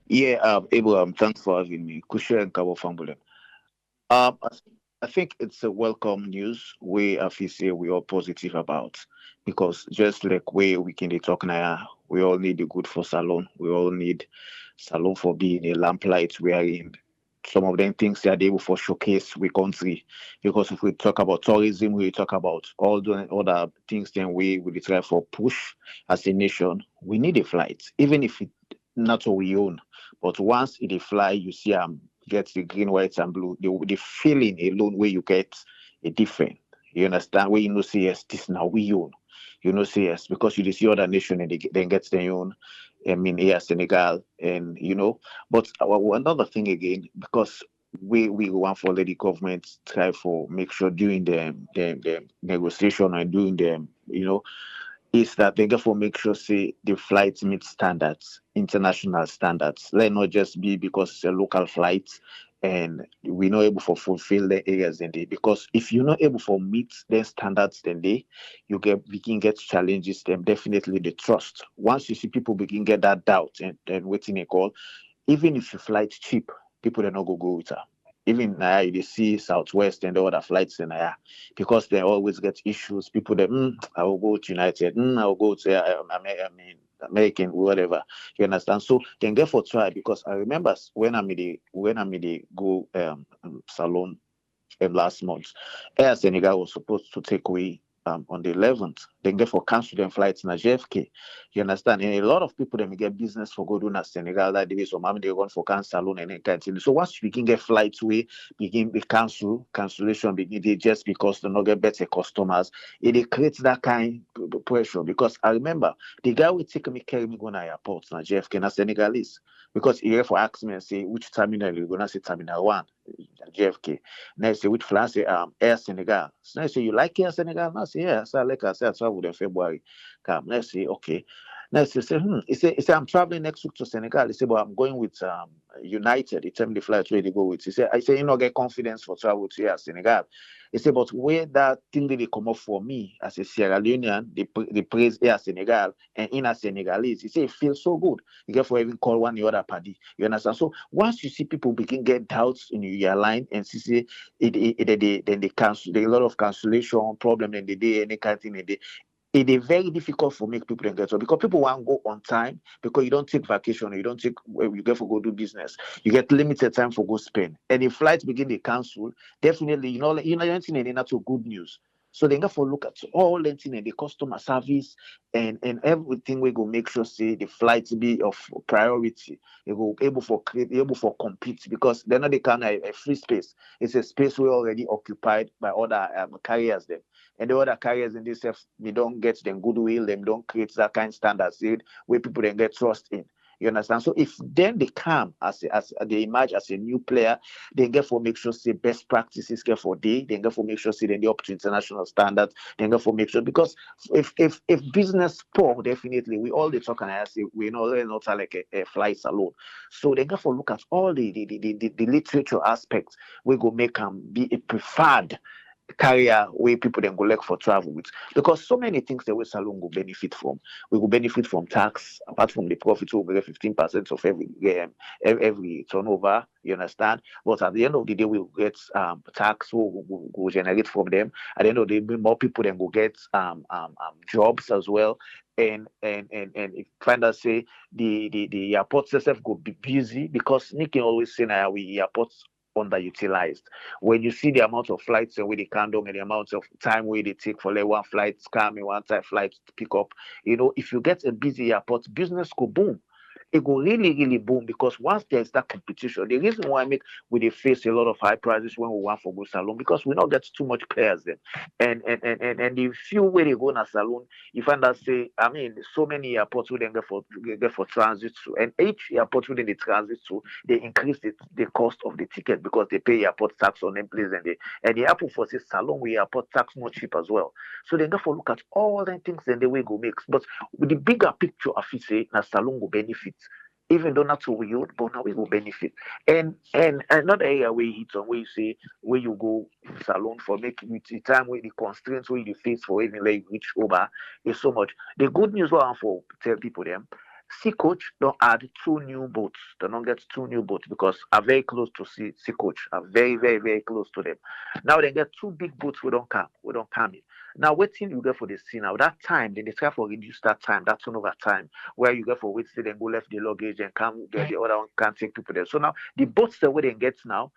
Yeah, Abraham, thanks for having me. Kushe and Cabo Fambulem. I think it's a welcome news. We we're all positive about, because just like we can talk now, we all need a good for salon. We all need salon for being a lamplight. We are in some of them things they are able for showcase we country. Because if we talk about tourism, we talk about all the other things, then we will try for push as a nation. We need a flight, even if it not what we own. But once it fly, you see get the green, white, and blue. The feeling alone where you get a different. You understand? Where you know say yes, this now we own. You know say yes, because you see other nation and they then get their own. I mean here Senegal and But another thing again, because we want for the government try for make sure during the negotiation and doing them, is that they therefore make sure say the flights meet standards, international standards. Let not just be because it's a local flight and we're not able to fulfill the areas in there. Because if you're not able to meet their standards, then we can get challenges. Then definitely the trust. Once you see people begin get that doubt and waiting a call, even if you flight cheap, people are not go with her. Even they see Southwest and the other flights in because they always get issues. People that I will go to United, I will go to American, whatever. You understand? So then therefore try, because I remember when I made the go salon last month, Air Senegal was supposed to take away on the 11th. Then therefore cancel them flights in JFK. You understand? And a lot of people then get business for go to Senegal that day. So maybe they run for cancel and anything. So once you begin get flights we begin the cancellation begin they just because they not get better customers. It creates that kind of pressure. Because I remember the guy will take me carry me going to airport na JFK na Senegalese. Because he for ask me and say which terminal you're gonna say terminal 1, JFK. Now say which flight say Air Senegal. So now say you like Air Senegal? Now say yeah, so I traveled in February. Come, let's say okay. Next, he said, He said, I'm traveling next week to Senegal. He said, but I'm going with United. He told me the flight where they go with. He said, get confidence for travel to here, Senegal. He said, but where that thing that they come up for me as a Sierra Leonean, they praise Air Senegal and in a Senegalese. He said, it feels so good. You get for even call one the other party. You understand? So once you see people begin get doubts in your airline and see then they cancel, there a lot of cancellation problem and they do any kind of thing it is very difficult for make people get up because people want to go on time because you don't take vacation, you don't take you get for go do business, you get limited time for go spend, and if flights begin to cancel, definitely anything not so good news. So they got to look at all anything and the customer service and everything. We go make sure say the flights be of priority. They go able for compete because they're not the kind of a free space. It's a space we already occupied by other carriers them. And the other carriers in this, they don't get them goodwill, them don't create that kind of standards where people then get trust in. You understand? So if then they come as they emerge as a new player, then get for make sure say best practices get for day, then get for make sure say then they up to international standards, then get for make sure because if business poor, definitely we all the talk and I say we know not like a flights alone. So they get for look at all the literature aspects we go make them be a preferred carrier where people then go look for travel with because so many things that we salon will benefit from. We will benefit from tax apart from the profit. We will get 15% of every turnover. You understand? But at the end of the day, we will get tax will generate from them. At the end of the day, more people then go get jobs as well. And if find out say the airports itself go be busy because Nick can always say now we airports underutilized. When you see the amount of flights and where they can do and the amount of time where they take for like one flight come and one time flight to pick up, if you get a busy airport, business could boom. It will really boom because once there's that competition, the reason why we face a lot of high prices when we want for go salon because we not get too much players then. And the few way they go in a salon, you find that say, I mean, so many airports we then get for transit to, and each airport within the transit to, they increase the cost of the ticket because they pay airport tax on them place and the airport for say salon we airport tax more cheap as well. So they therefore look at all the things and the way go mix. But with the bigger picture of it say, na salon will benefit even though not so we would, but now we will benefit. And another area where you hit on where you say where you go salon for making the time where the constraints where you face for even like reach over is so much. The good news one for tell people them. Sea Coach don't add 2 new boats. They don't get 2 new boats because are very close to Sea Coach. Are very close to them. Now they get 2 big boats. We don't come in. Now waiting you get for the sea now. That time then they try for reduce that time, that turnover time where you get for wait till then go left the luggage and come get the other one can't take people there. So now the boats that where they get now.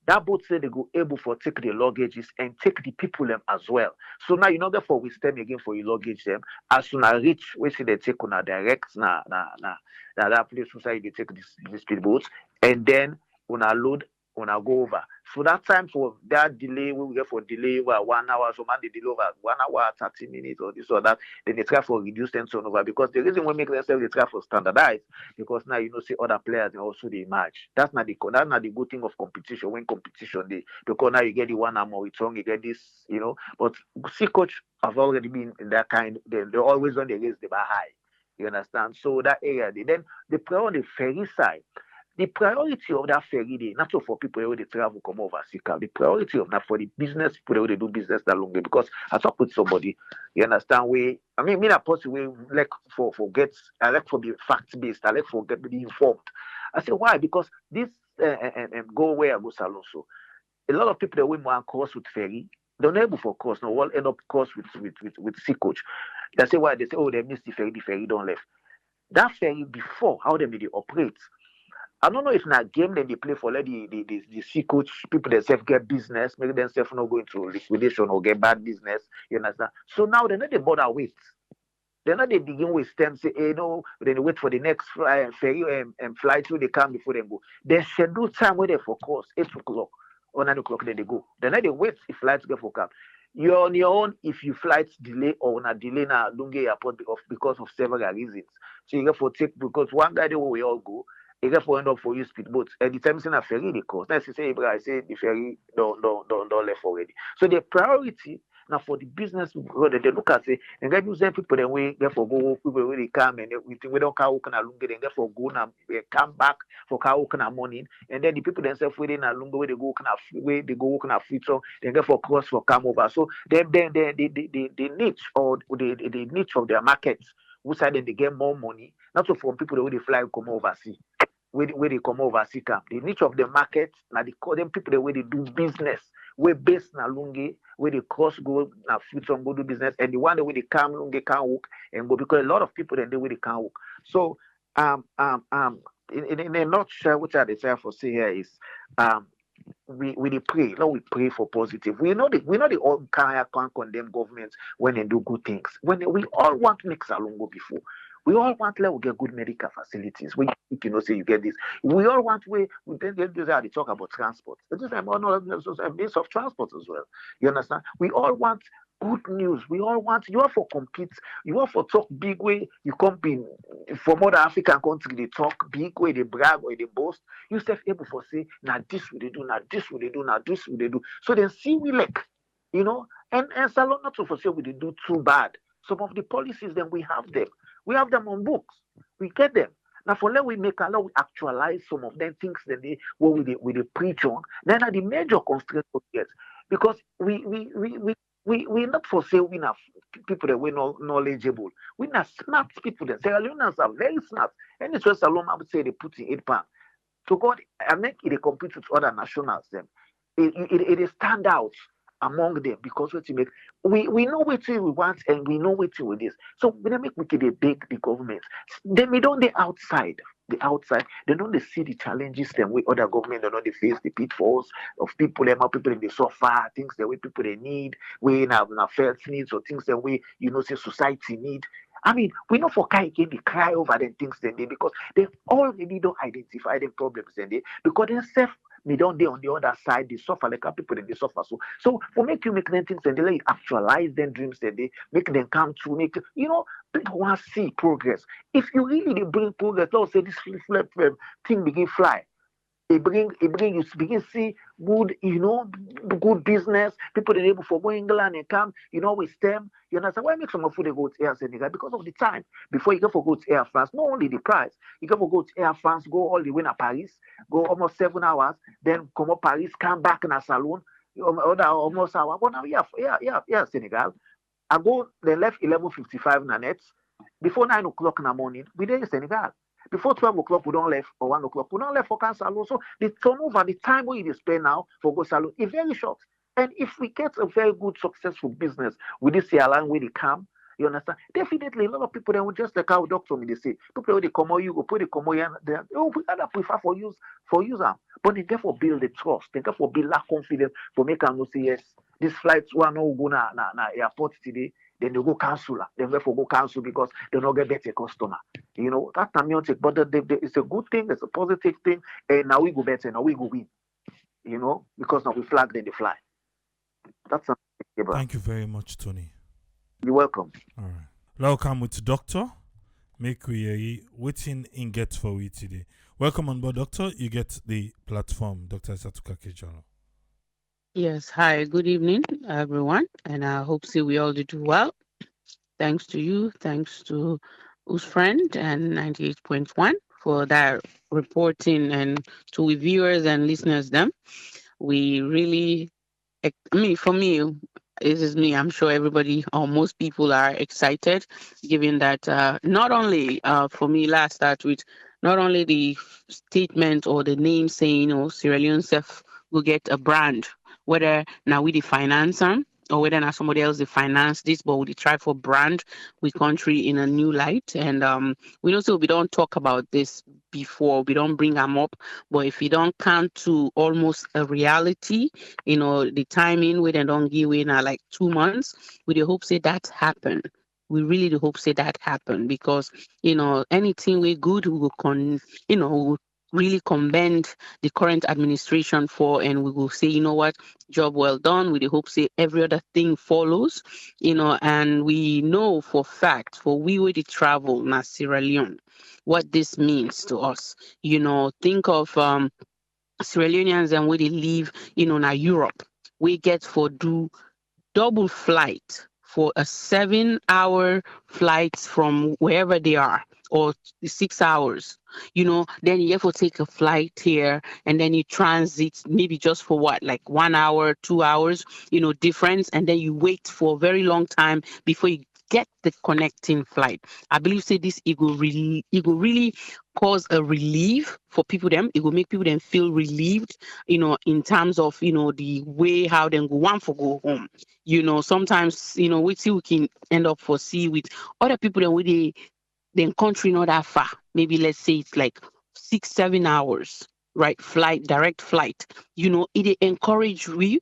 That boat say they go able for take the luggages and take the people them as well. So now you know therefore we stand again for your luggage them. As soon as reach, we see they take on a direct that place inside they take this speedboats and then on a load on a go over. So that time for that delay, we will get for delay over 1 hour, so man they delay over 1 hour, 30 minutes or this or that, then they try for reduce and turnover because the reason we make themselves they try for standardize because now see other players and also they match. That's not the good thing of competition when competition they because now you get the 1 hour return, you get this, but see coach have already been in that kind, they always on the raise the bar high. You understand? So that area, then they play on the ferry side. The priority of that ferry day, not so for people who they travel come overseas, the priority of that for the business people who they do business that long way. Because I talk with somebody, you understand? Me a person we like I like for be fact based, I like for get be informed. I say why? Because this go where I go salon so a lot of people that win one course with ferry, they're not able for course, no all end up course with Sea Coach. They say why they say, oh, they missed the ferry don't left. That ferry before how they operate. I don't know if na game then they play for let the Sea Coach people themselves get business, maybe themselves not going to liquidation or get bad business. You understand? So now they're not the border wait. They're not they begin with them say, hey no, then they wait for the next ferry and flight till they come before they go. They schedule time where they for course 8 o'clock or 9 o'clock then they go. Then they wait if flights get for come. You're on your own if you flights delay or not delay na Lunge airport because of several reasons. So you get for take because one guy the way we all go. You get for end up for you speedboats. And the time a ferry they cost. Now say I say the ferry don't left already. So the priority now for the business they look at say and get using people then we get for go people when they come and everything we don't can lunge then get for go now come back for can morning and then the people themselves waiting na lunge where they go where they go working at Freetown then get for cross for come over. So then the niche or the niche of their markets which side then they get more money not so from people that they fly come overseas. Where they come overseas camp. The niche of the market, now they call them people the way they do business. We're based na Lunge, where they cross go na Freetown go do business, and the one the way they come Lunge can't work and go because a lot of people then the way they can't work. So in a nutshell, which I desire for say here is we pray. No, we pray for positive. We know the all can't condemn governments when they do good things. When we all want to make Salon go before. We all want to get good medical facilities. We say you get this. We all want we then they talk about transport. It's just a means of transport as well. You understand? We all want good news. We all want you all for compete, you all for talk big way. You come in from other African country, they talk big way, they brag or they boast. You self able for say, now this will they do, now this will they do, now this will they do. So then see we like, and salon not to for say we they do too bad. Some of the policies then we have them. We have them on books. We get them. Now for let we make allow we actualize some of them things that they what we they preach on. Then are the major constraints for yes. Because we not for say we not people that we not knowledgeable. We not smart people. That Sierra Leoneans are very smart. Any choice alone, I would say they put in 8 pounds. So God, I make it a compete with other nationals. Them, it is stand out among them because what you make we know what we want and we know what with this. So when they make wicked they beg the government, then we don't the outside, they don't they see the challenges them with other government, they don't they face the pitfalls of people, them how people in the suffer, things that way people they need, we have felt needs or things that way say society need. I mean, we know for Kai again, they cry over them things then they because they already don't identify the problems then they because they self me down there on the other side, they suffer like how people they suffer. So for make you make them things and they like actualize them dreams that they make them come true, make people want to see progress. If you really they bring progress, let's say this flip thing begin fly. It bring you begin see good, good business. People they able for go England and come, with them. You understand why make some of food they go to Air Senegal? Because of the time. Before you go for go to Air France, not only the price, you go for go to Air France, go all the way to Paris, go almost 7 hours, then come up Paris, come back in a saloon, other almost hour. But now yeah, Senegal. I go they left 11:55 in the net. Before 9 o'clock in the morning, we there in Senegal. Before 12 o'clock, we don't left, or 1 o'clock, we don't left for salon. So the turnover, the time we spend now for go salon is very short. And if we get a very good, successful business with this airline where they come, you understand? Definitely, a lot of people then will just like our doctor me they say, people when they come out, you go put the come out, they we rather prefer for use them. But they get for build the trust, they get for build that confidence for make them know say yes, this flights one no go na airport today, then they go cancel. They therefore go cancel because they don't get better customer. That time you take, but it's a good thing, it's a positive thing, and now we go better, now we go win. Because now we flag, then they fly. That's something. Thank you very much, Tony. You're welcome. All right. Welcome with Doctor. Make we waiting in get for we today. Welcome on board, Doctor. You get the platform, Dr. Satuka Kejalo. Yes, hi, good evening, everyone, and I hope we all do well. Thanks to you, thanks to whose friend and 98.1 for that reporting, and to viewers and listeners them. We really, for me, this is me. I'm sure everybody or most people are excited, given that not only for me, last start with not only the statement or the name saying, Sierra Leone self will get a brand, whether now we the finance them or whether now somebody else they finance this, but we try for brand we country in a new light. And we know so we don't talk about this before, we don't bring them up, but if we don't come to almost a reality, the timing we then don't give in like 2 months, we the hope say that happen. We really do hope say that happen because anything we good we will we will really commend the current administration for, and we will say what, job well done. We hope say every other thing follows, and we know for fact for we will travel na Sierra Leone what this means to us. Think of Sierra Leoneans and where they live na Europe, we get for do double flight for a 7-hour flight from wherever they are, or 6 hours. Then you have to take a flight here and then you transit maybe just for what, like 1 hour, 2 hours, difference. And then you wait for a very long time before you get the connecting flight. I believe say this, it will really cause a relief for people them. It will make people then feel relieved, in terms of, the way how then go one for go home. Sometimes, we see we can end up for see with other people that we then country not that far. Maybe let's say it's like 6-7 hours, right? Direct flight. It encourage we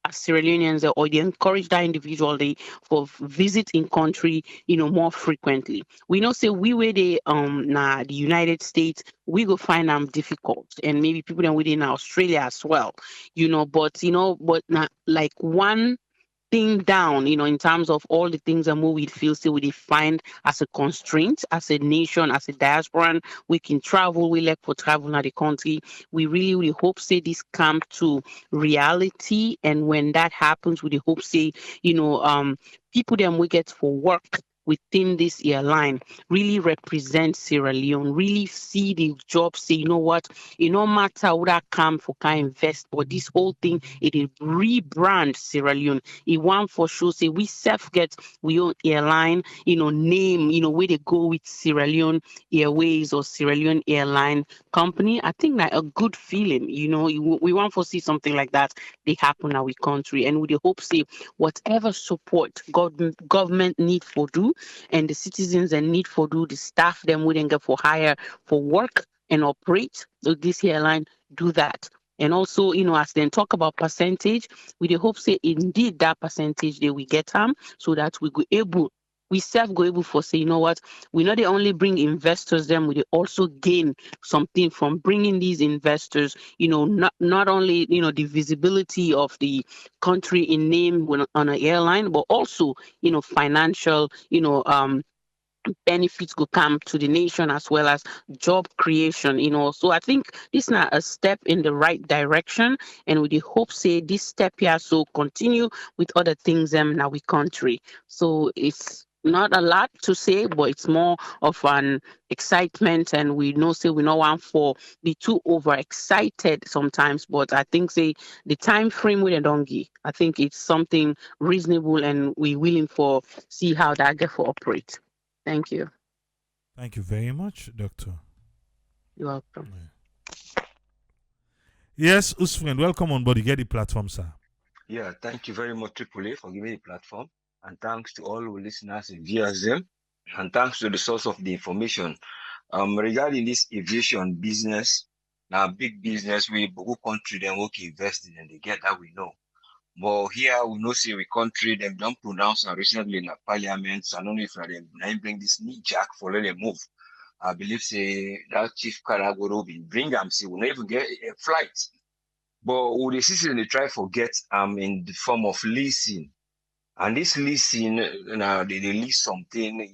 as Sierra Leoneans, or they encourage that individual they for visit in country, more frequently. We know say we were the the United States, we go find them difficult, and maybe people that within Australia as well, but not like one thing down, in terms of all the things and what we feel say we find as a constraint, as a nation, as a diaspora. We can travel, we like for travel in the country. We really, really hope say this come to reality. And when that happens, we hope say, people them we get for work within this airline really represent Sierra Leone, really see the job, say, you know what, it no matter what I come for can invest, but this whole thing, it is rebrand Sierra Leone. It one for sure say we self get we own airline, name, where they go with Sierra Leone Airways or Sierra Leone Airline Company. I think that a good feeling, we want to see something like that they happen in our country. And we hope say whatever support government need for do and the citizens and need for do the staff them wouldn't get for hire for work and operate so this airline do that. And also, as then talk about percentage, we dey hope say indeed that percentage they we get so that we self go able for say, you know what, we not they only bring investors them, we dey also gain something from bringing these investors, not only, the visibility of the country in name on an airline, but also, financial, benefits could come to the nation as well as job creation, So I think this is not a step in the right direction, and we hope say this step here so continue with other things in our country. So it's not a lot to say, but it's more of an excitement, and we know say we don't want for be too overexcited sometimes, but I think say the time frame with a donkey, I think it's something reasonable, and we willing for see how that get for operate. Thank you. Thank you very much, Doctor. You're welcome. Yes, Usfriend, welcome on board. You get the platform, sir. Yeah, thank you very much, AAA, for giving the platform. And thanks to all our listeners and viewers them. And thanks to the source of the information. Regarding this aviation business, now big business, we who country them work invest in and they get that we know. But here we know say we country them don't pronounce recently in the parliament. So I don't know if they bring this knee jack for let them move. I believe say that Chief Karagoro will bring them, say we'll never get a flight. But what the system they try forget in the form of leasing. And this leasing, they lease something, they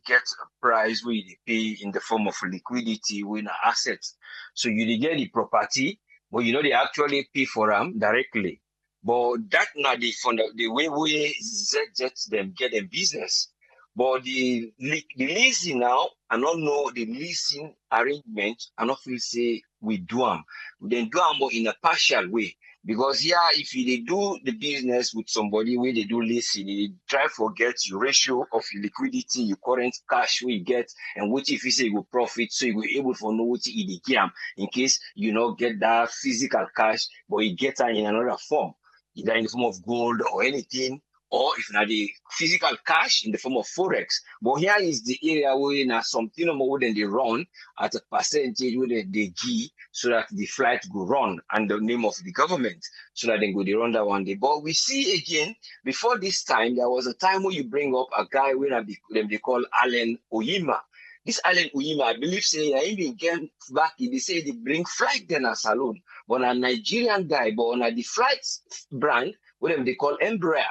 get a price where they pay in the form of liquidity with assets. So you get the property, but they actually pay for them directly. But that not the way ZZ them get them business. But the leasing now, I don't know the leasing arrangement, I don't feel say we do them. Then do them but in a partial way. Because if they do the business with somebody where they do leasing, they try forget your ratio of your liquidity, your current cash we get, and what if you say you will profit, so you will able for know what you get in case you not get that physical cash, but you get that in another form, either in the form of gold or anything, or if not the physical cash in the form of forex. But here is the area where now something more than they run at a percentage where they give so that the flight go run and the name of the government so that they go they run that one day. But we see again before this time there was a time where you bring up a guy where they call Alan Oyima. This Alan Uyima, I believe, say, I even came back, they say they bring flight then a saloon, but a Nigerian guy, but on the flight brand, what they call Embraer.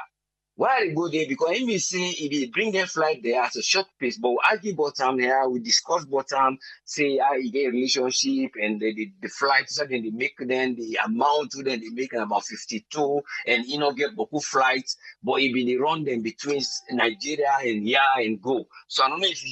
Why they go there? Because him is saying if they bring them flight there as a short pace, but we argue bottom here, we discuss bottom, say how you get a relationship and the flight, so then they make then the amount to them they make about 52 and get Boku flights, but if they run them between Nigeria and and go. So I don't know if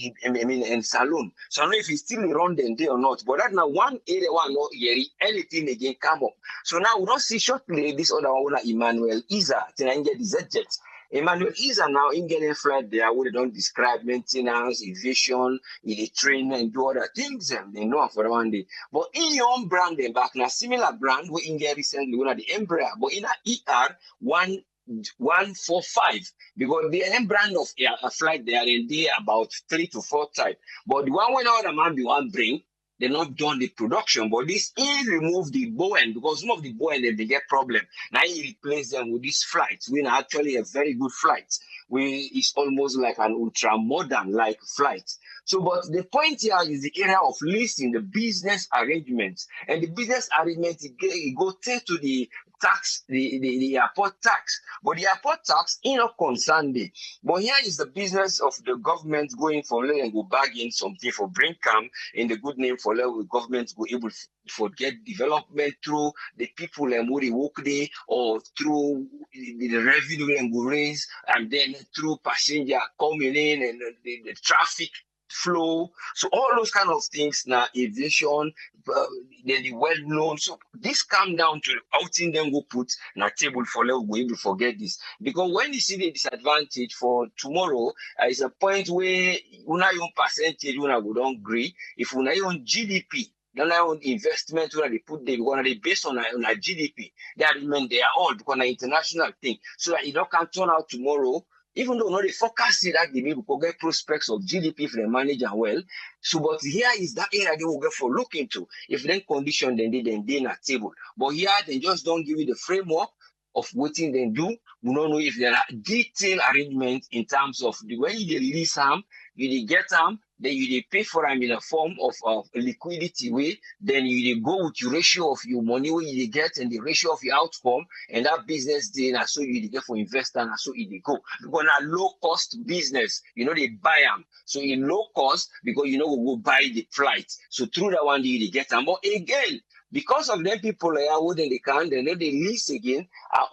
and Saloon. So I don't know if he still run them there or not. But that now one area one not hearing anything again come up. So now we don't see shortly this other one Emmanuel Iza, then I get the Z-Jets. Emmanuel Iza now in getting flight there where they don't describe maintenance, aviation, they train and do other things they know for one day. But in your own brand then back now similar brand we in get recently one of the Embraer, but in a ER 145 because the M brand of a flight there and they about 3 to 4 type. But the one when other man be one bring. They're not done the production, but this he remove the bow end because some of the bow end they get problem. Now he replace them with these flights. We actually a very good flight. It's almost like an ultra modern like flight. So, but the point here is the area of leasing, the business arrangements. And the business arrangement, it goes to the tax, the airport tax. But the airport tax, not concerned. But here is the business of the government going for and go bargain something for bring come in the good name for the government go able for get development through the people and who they work there, or through the revenue and go raise, and then through passenger coming in and the traffic flow. So all those kind of things now, aviation, they're well known. So this come down to outing them go put na table for level we able forget this. Because when you see the disadvantage for tomorrow, is a point where una own percentage una would don't agree. If una own GDP, then our own investment where they put them gonna be based on a GDP. They are they are all because an international thing. So that it don't can turn out tomorrow. Even though not the forecast that they will get prospects of GDP if they manage and well. So, but here is that area they will get for look into. If then condition, then they at table. But here they just don't give you the framework of what they do. We don't know if there are detailed arrangements in terms of the way you release them, you get them, then you pay for them in a form of liquidity way, then you go with your ratio of your money where you get and the ratio of your outcome, and that business then so you get for investor and so you go. Because a low cost business, they buy them. So in low cost, because we go buy the flight. So through that one you get them. But again, because of them people who they can, then they lease again. I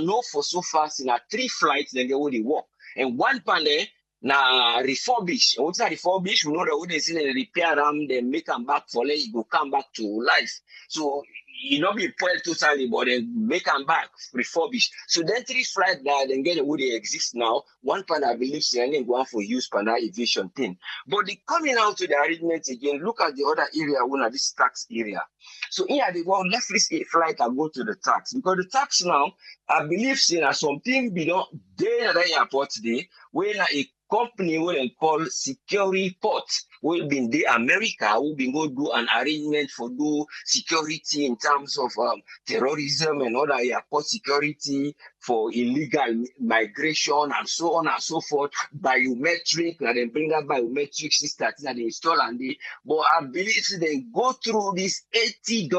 know for so fast in 3 flights, then they already work. And one panel na refurbish. And what's that refurbish? We know that when they see they repair them, they make them back for it, go come back to life. So not be spoiled totally, but then make them back, refurbish. So then 3 flights that then get who they exist now. One pan I believe and then go on for use pan aviation thing. But the coming out to the arrangement again, look at the other area, one of this tax area. So here they go, let's list a flight and go to the tax. Because the tax now, I believe something be done there at the airport today, where a company will call security ports will be in the America will be go do an arrangement for do security in terms of terrorism and other airport security for illegal migration and so on and so forth. Biometric, and then bring that biometric system that they install and they. But I believe they go through this $80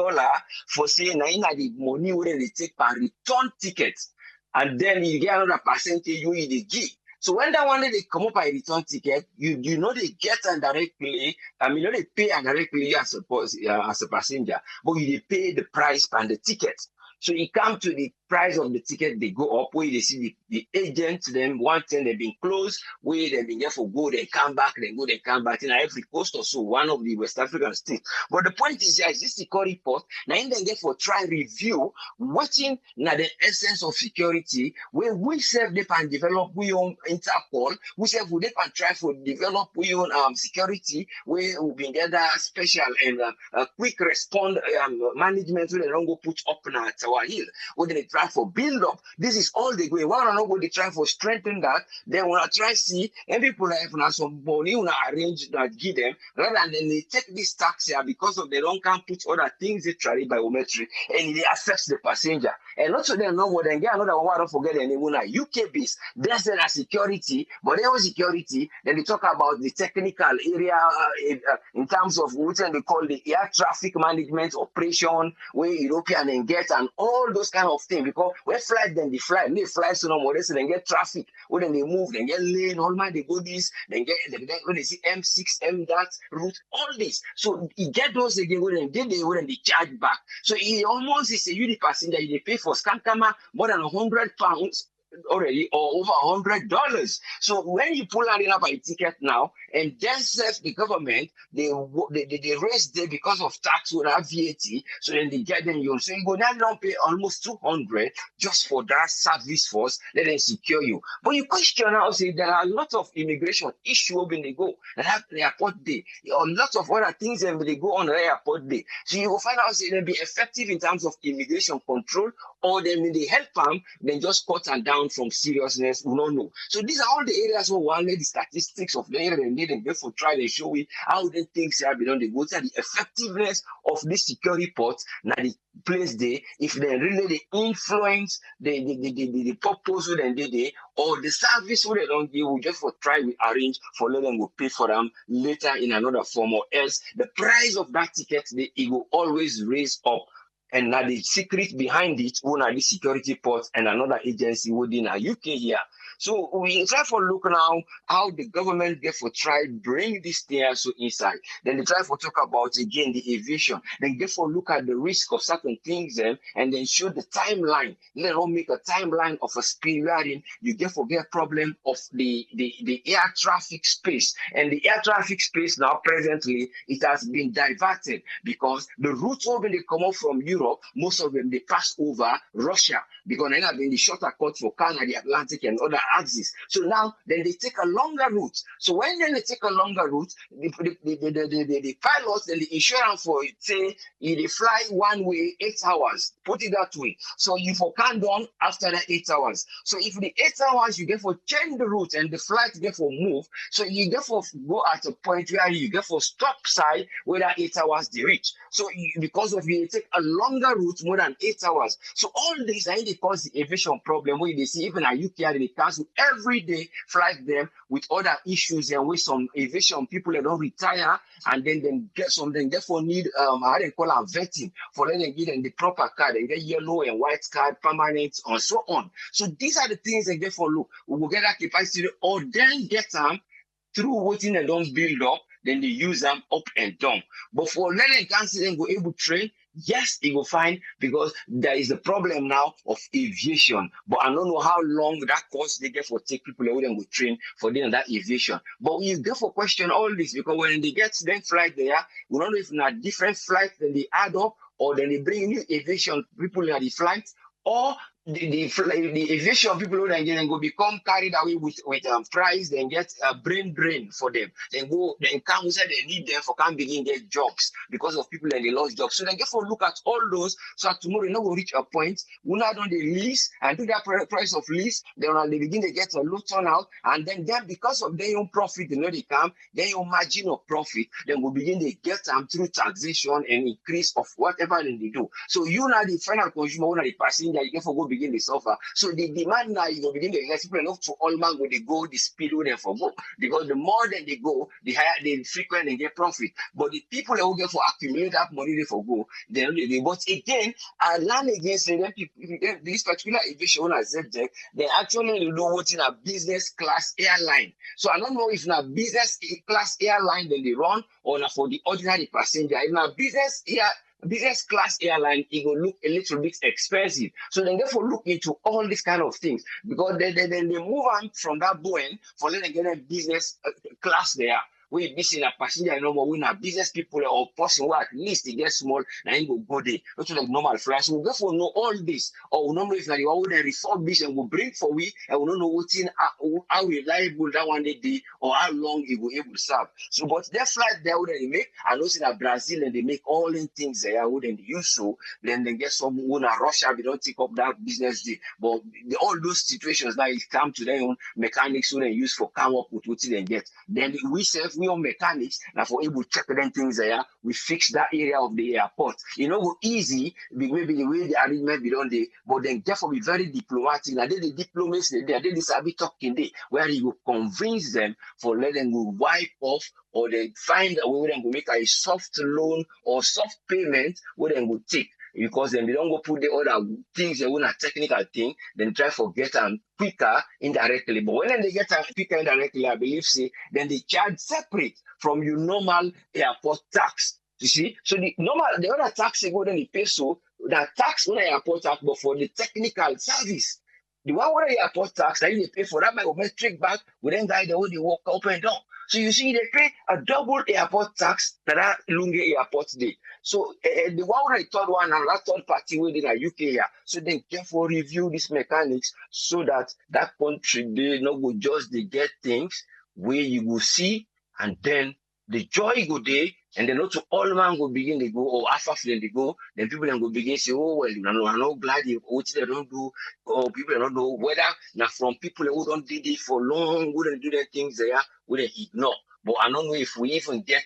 for saying now the money where they take per return tickets, and then you get another percentage you the give. So when that one they come up by return ticket, you know they get them directly. They pay directly as a passenger, but you pay the price and the ticket. So you come to the price of the ticket, they go up, where they see the agents, then one thing they've been closed, where they've been there for go, they come back, they go, they come back. In every coast or so, one of the West African states. But the point is, this security report, now in then get for try review, watching now the essence of security, where we serve they can develop we own Interpol, we serve they can try for develop we own security, where we been get that special and quick respond management where they don't go put up now at our hill, where they try for build up. This is all they go. One or they try for strengthen that. Then when I try see, and people have some money, when I arrange that give them, rather than they take this tax here because of they don't can put other things they try biometric and it affects the passenger. And also they know what they get another one. I don't forget anyone UK based. There's a security, but they have security. Then they talk about the technical area in terms of what they call the air traffic management operation, where European and get and all those kind of things. Because when flight, then they fly so no more, so they get traffic. When they move, they get lane, all my they go this, then get when they see M6, M that route, all this. So you get those again when they charge back. So it almost is a unit passenger, they pay for scan camera more than £100 already or over $100. So when you pull out up a ticket now, and then the government they raise them because of tax or VAT, so then they get them you. So you go now pay almost $200 just for that service force, let them secure you. But you question now, say there are a lot of immigration issue when they go and have the airport day, or lots of other things when they go on the airport day. So you will find out say they'll be effective in terms of immigration control, or then they help them, then just cut them down from seriousness, we don't know. So these are all the areas where one the statistics of the area and then therefore try to show you how the things have been done. They go to the effectiveness of this security ports, now the place there, if they really influence the purpose who they did, or the service who they don't give, we just for try we arrange for let them go pay for them later in another form, or else the price of that ticket it will always raise up. And now the secret behind it, one are the security ports and another agency within a UK here. So we try for look now how the government get for try bring this thing also inside. Then they try for talk about again the aviation. Then get for look at the risk of certain things and then show the timeline. Let them make a timeline of a speed wherein you get for get problem of the air traffic space. And the air traffic space now presently it has been diverted because the routes when they come up from Europe, most of them they pass over Russia because they have been the shorter cut for Canada, the Atlantic and other axis. So now then they take a longer route. So when then they take a longer route, the pilots and the insurance for it say they fly one way 8 hours. Put it that way. So you for can done after the 8 hours. So if the 8 hours you get for change the route and the flight get for move, so you get for go at a point where you get for stop side where that 8 hours they reach. So because of you take a longer route more than 8 hours. So all this I think cause the aviation problem where they see even at UK they cancel every day flight them with other issues and with some aviation people that don't retire and then get some then therefore need how they call a vetting for letting them give them the proper card and get yellow and white card permanent and so on. So these are the things they get for look. We will get that capacity or then get them through waiting and don't build up, then they use them up and down. But for letting cancel and go able to train, yes, it will find because there is a problem now of aviation. But I don't know how long that course they get for take people away and will train for them that aviation. But we get for question all this because when they get them flight there, we don't know if not different flights then they add up or then they bring new aviation people in the flight or the aviation people who then go become carried away with price, then get a brain drain for them. Then go, then come say they need them for can begin get jobs because of people and they lost jobs. So then get for look at all those. So that tomorrow you know will reach a point. We now don't they lease and do that price of lease. Then they begin to get a low turnout, and then because of their own profit, they know they come, their own margin of profit, then will begin to get them through taxation and increase of whatever they do. So you now the final consumer, you now the passenger, you get for go begin to suffer. So the demand now you go begin to get people enough to all man when they go the speed when they for go. Because the more than they go, the higher the frequent they get profit. But the people that will get for accumulate that money they for go, they but again, I learn again say them people this particular aviation as subject, they actually do what in a business class airline. So I don't know if in a business class airline then they run or not for the ordinary passenger. In a business class airline, it will look a little bit expensive. So then therefore look into all these kind of things because then they move on from that Boeing for letting get a business class there. We be seeing a passenger no more, we have business people or person who at least they get small and then go there. Not like normal flights. So we therefore know all this, or we don't know if like what would refurbish and we bring for we and we don't know what in how reliable that one they did or how long it will able to serve. So but their flight there would they make, I know in Brazil and they make all the things there wouldn't use so then they get some one Russia, they don't take up that business day. But all those situations now it come to their own mechanics who they use for come up with what they get. Then we self we own mechanics and for able to check them things there, we fix that area of the airport. You know, easy, maybe the way the arrangement be done there, but then therefore be very diplomatic. And then the diplomacy there, then this a bit talking there, where you will convince them for letting them wipe off or they find a way where they will make a soft loan or soft payment where they will take. Because then they don't go put the other things, they want a technical thing, then try to get them quicker indirectly. But when they get them quicker indirectly, I believe, then they charge separate from your normal airport tax. You see? So the other tax they go then they pay so that tax on the airport tax, but for the technical service. The one where the airport tax, that they pay for that biometric back, we then guide the way they walk up and down. So you see, they pay a double airport tax that Lunge airport day. So the one where the third one and that third party within a UK here. So they carefully review these mechanics so that country they not go just they get things where you will see and then the joy go there And then also all man go begin to go, or after they go, then people then go begin say, oh well, I'm not glad what they don't do, or people don't know whether now from people who don't did it for long, wouldn't do the things they are, wouldn't ignore. But I don't know if we even get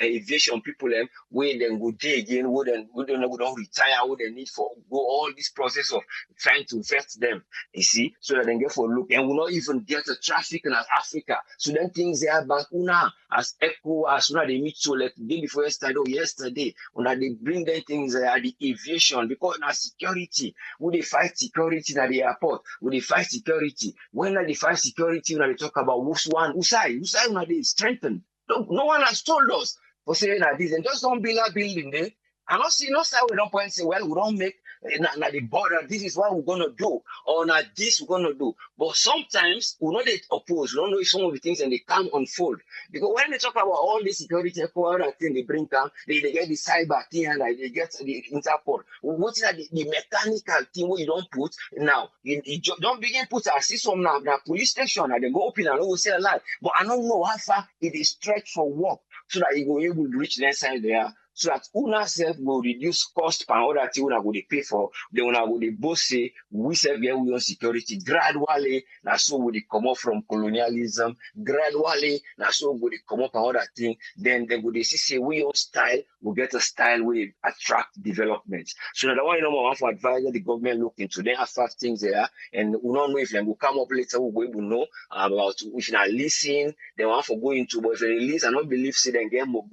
aviation people where then go day again, we don't retire, would they need for go all this process of trying to vet them, you see, so that they get for look, and will not even get a traffic in Africa. So then things they are back una as echo as soon as they meet so like the day before yesterday, when they bring them things the aviation because now security, would they fight security at the airport, would they fight security? When they fight security, when they talk about who's when they strengthen. No one has told us for saying that this and just don't build a building there. And not see no side we don't point and say, well, we don't make na the border, this is what we're gonna do, or na this we're gonna do. But sometimes we know they oppose, we don't know if some of the things and they come unfold. Because when they talk about all the security thing they bring down, they get the cyber thing and they get the Interpol. What is the mechanical thing what you don't put now? You don't begin put a system now, the police station and they go open and will say a lot. But I don't know how far it is stretched for work so that you go able to reach the side there. So that una self will reduce cost per order till una go dey pay for. Then una go dey both say we self get we own security gradually. Na so we dey come up from colonialism gradually. Na so we dey come up another thing. Then they go dey see say we own style. We get a style we attract development. So now the one number one for advise the government look into. Then after things there, and we don't know if they will come up later. We will know about which na leasing. They want for go into, but if they release, I don't believe say then get more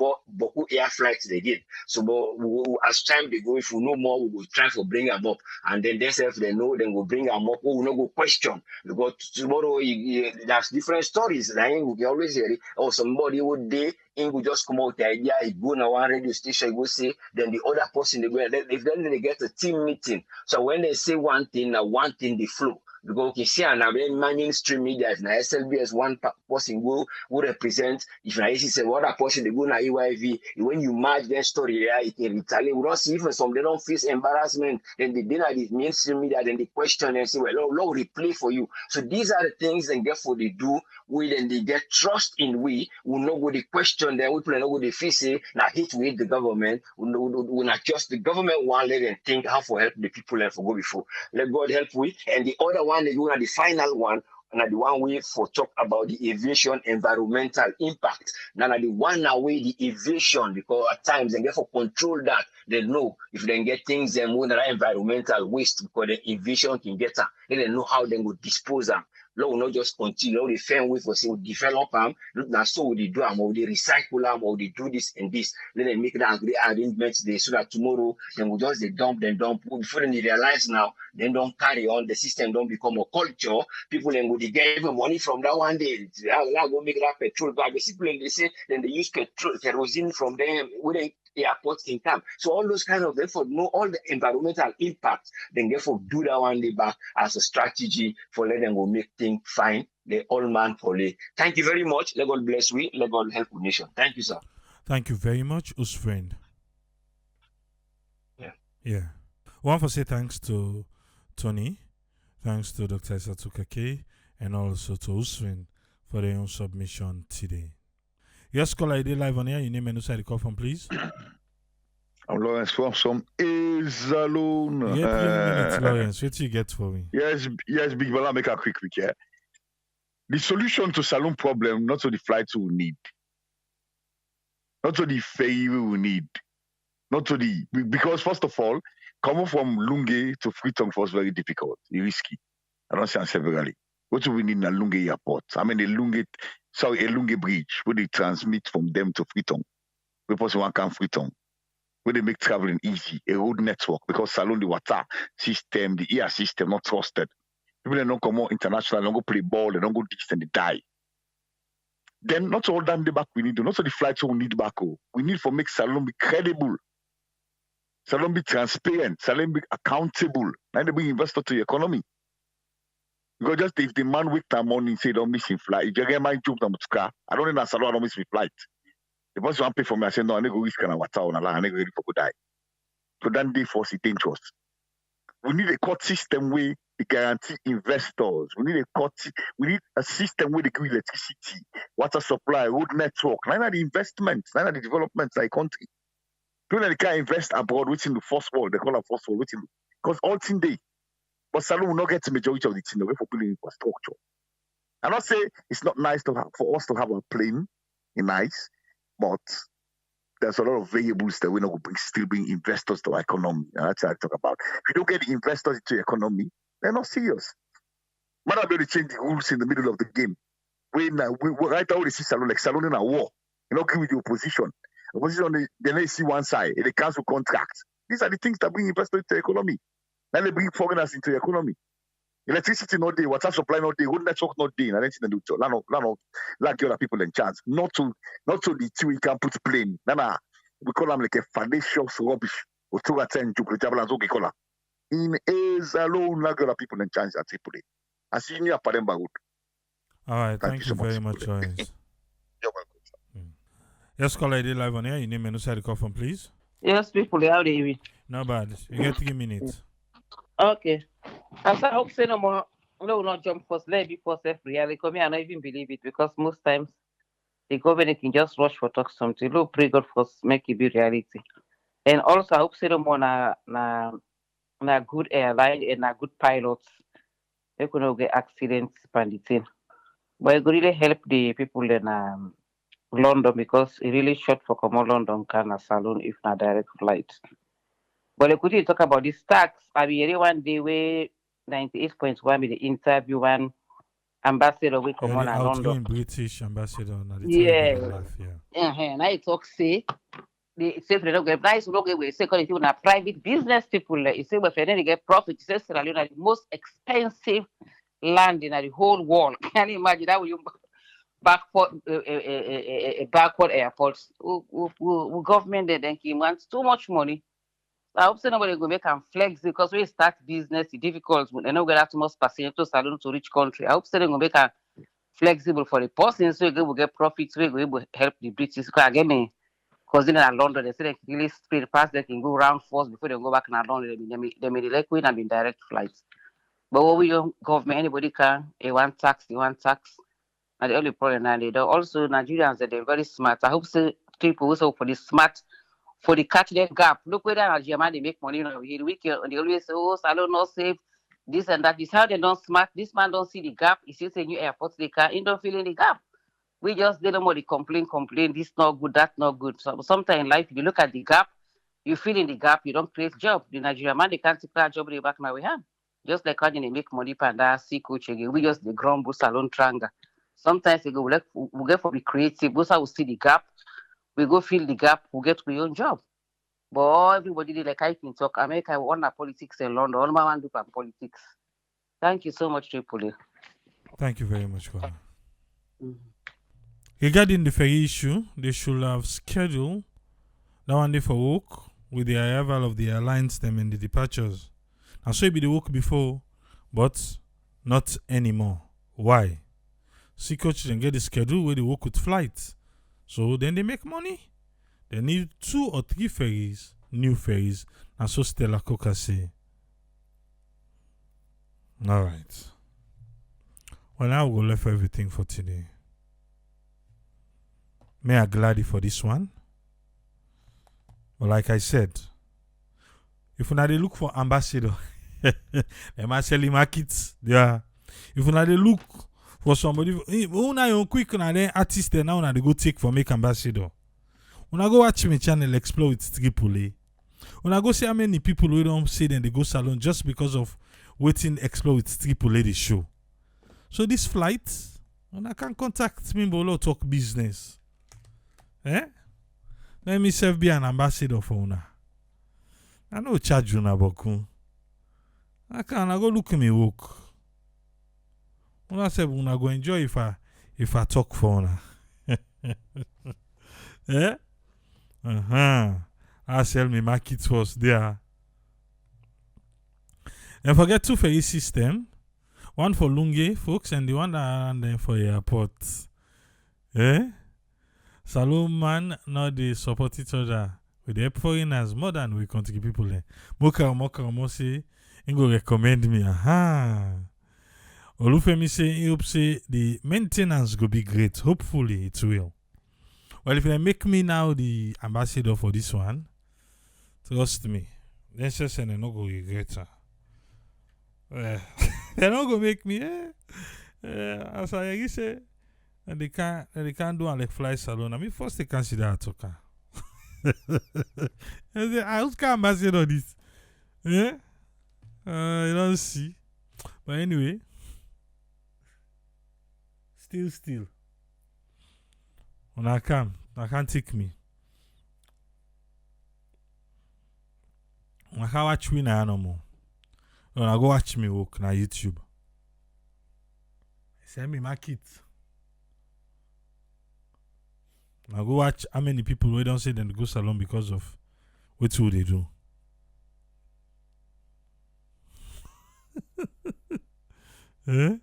air flights they get. So, but as time they go, if we know more, we will try to bring them up. And then themselves, they know, then we'll bring them up. We will not go question. Because tomorrow, there's different stories. Like, we always hear it. Or somebody would day, he will just come out the idea, he go to one radio station, he go say, then the other person, they go, if then they get a team meeting. So when they say one thing, now one thing, they flow. Because okay, see, and mainstream media, if na SLBS one person go represent, if na AC say what a person they go na EYV, when you match their story, yeah, it can retaliate. We don't see even some they don't face embarrassment, then they dinner the mainstream media, then they question and say, well, Lord, replay for you. So these are the things and therefore they do, we then they get trust in we know what the question, then we play know what they face say, now hate we hate the government, we not just the government one let them think how for help the people and for go before. Let God help we. And the other one, the final one, and the one way for talk about the aviation environmental impact. Now the one away the aviation because at times they therefore control that. They know if they get things them when there are environmental waste because the aviation can get them. They know how they will dispose them. Law will not just continue. The firm way for say we develop them. Now so they do them or they recycle them or they do this and this. Then they make that arrangements there so that tomorrow then we just they dump. Before they realize now, then don't carry on. The system don't become a culture. People then go they get even money from that one day. I'll go make that petrol. But basically they say then they use kerosene from them when they airports can come. So all those kind of therefore know all the environmental impact, then therefore do that one day back as a strategy for let them go make things fine. The all man for lay. Thank you very much. Let God bless we. Let God help the nation. Thank you, sir. Thank you very much, us friend. Yeah. One for say thanks to Tony, thanks to Dr. Isatukake, and also to Usfriend for their own submission today. Yes, caller, ID live on air. Your name and who the call from, please. I'm Lawrence from Azalone. Yeah, 3 minutes, Lawrence. What you get for me? Yes, Big Bala, make a quick, yeah. The solution to saloon problem, not to the flights we need, not to the ferry we need, not to the because first of all, coming from Lunge to Freetown was very difficult, risky. I don't say severally. What do we need in a Lunge airport? I mean, a Lunge bridge where they transmit from them to Freetown. We person one can Freetown. Where they make traveling easy, a road network, because Salon the water system, the air system, not trusted. People they don't come out international, they don't go play ball, they don't go this and they die. Then not all that the back we need, not all the flights we need back. We need for make Salon be credible. Salon be transparent, Salon be accountable. And they bring investor to the economy. Because just if the man wake that morning say don't miss his flight, if you get my job to car, I don't know Salon, I don't miss my flight. The person want pay for me, I say no, I need to risk and water on Allah, I need to ready for go die. So that day force is dangerous. We need a court system where they guarantee investors. We need a system where they give electricity, water supply, road network. None of the investments, none of the developments like country. People that can invest abroad, which in the first world, they call it first world, because all thing day. But Salon will not get the majority of the thing away for building infrastructure. I'm not saying it's not nice for us to have a plane in nice, but there's a lot of variables that we're not going to still bring investors to our economy. And that's what I talk about. If you don't get the investors into the economy, they're not serious. Might not be able to change the rules in the middle of the game. When we right now we see Salon like Salon in a war. You know, agree with the opposition. Opposition, they see one side, they cancel contracts. These are the things that bring investors into the economy. Then they bring foreigners into the economy. Electricity not there, water supply not there, road network not there, and anything to do. Like the other people in chance. Not to the two we can put plane. Nah. We call them like a fallacious rubbish. Or to attend to the call in is alone like other people in chance at Tripoli. I see you up at Road. All right, thank you very much, Lawrence. You're welcome. Yes, caller, ID live on air. Your name and who the call from, please. Yes, people, how do you? Not bad. You get 3 minutes. Okay. As I hope say no more, no, not jump first, let me first reality. Come here, I don't even believe it because most times the government can just rush for talk something. Look, pray God first, make it be reality. And also, I hope say no more na good airline and na good pilots. They could not get accidents and the thing. But it could really help the people in London because it really short for come London can a saloon if not direct flight. But I could talk about this tax. I mean, one day where 98.1 with the interview one ambassador we come on London. British ambassador. Yeah. And I talk say the say for the nice look away second if na private business people you say but then they get profit. Say Sierra Leone the most expensive land in the whole world. Can you imagine that you backward airports? Who government then wants too much money. I hope nobody will make them flex because when you start business, it's difficult. They're not going to have too much passenger to salon to reach country. I hope they're going to make them flexible for the person so you will get profits. We will help the British. Because again, my cousin in London, they say they can really speed past. They can go round first before they go back in London. They may like win and be direct flights. But what we don't government, anybody can. They want tax. And the only problem now, they also Nigerians, they're very smart. I hope people also for the smart. For the catch that gap, look whether Algeria they make money on the weekend. They always say, "Oh, Salon not safe, this and that." This how they don't smart. This man don't see the gap. He sees a new airport. They can't don't feel in the gap. We just didn't want to complain. This not good, that not good. So sometimes in life, if you look at the gap, you feel in the gap. You don't create job. The Nigerian man they can't take that job. They back now we have. Just like how they make money, panda, see coach again. We just the grumble Salon tranga. Sometimes they go we get for be creative. Those how we see the gap. We go fill the gap, we get our own job. But everybody did like I can talk. America won politics in London. All my man do politics. Thank you so much, Tripoli. Thank you very much, Kola. Regarding the ferry issue, they should have scheduled that one day for work with the arrival of the airlines them and the departures. And so it be the work before, but not anymore. Why? See coach then get the schedule where they work with flights. So then they make money. They need 2 or 3 ferries, new ferries, and so Stella Coca say. All right. Well, now we'll left everything for today. May I glad for this one. But like I said, if you they look for ambassador, they might sell markets. Yeah. If you they look for somebody, una you quick na then artist now na they go take for make ambassador. Una go watch my channel Explore with Tripoli. Una go see how many people we don't say then they go salon just because of waiting Explore with Tripoli the show. So this flight, una can contact me bolo talk business. Let me self be an ambassador for una. I no charge una boku. I go look at me work. Una say una go enjoy if I talk for una. I sell me market first there. And forget 2 ferry system. One for Lunge folks and the one that then for airport. Salon man not they support each other. We help foreigners more than we country people. Moka say, he go recommend me. Aha. Olufemi say, he hope say the maintenance go be great. Hopefully it will. Well, if they make me now the ambassador for this one, trust me, let's just say they not go regret her. They not go make me. As I say, and they can't do like fly salon. I mean, first they consider a talker. I was can't ambassador this. Yeah, you don't see. But anyway, still. When I can't take me. I can't watch me now no more. When I go watch me work na YouTube. Send me my kids. I go watch how many people we don't say them go salon because of what they do. Eh?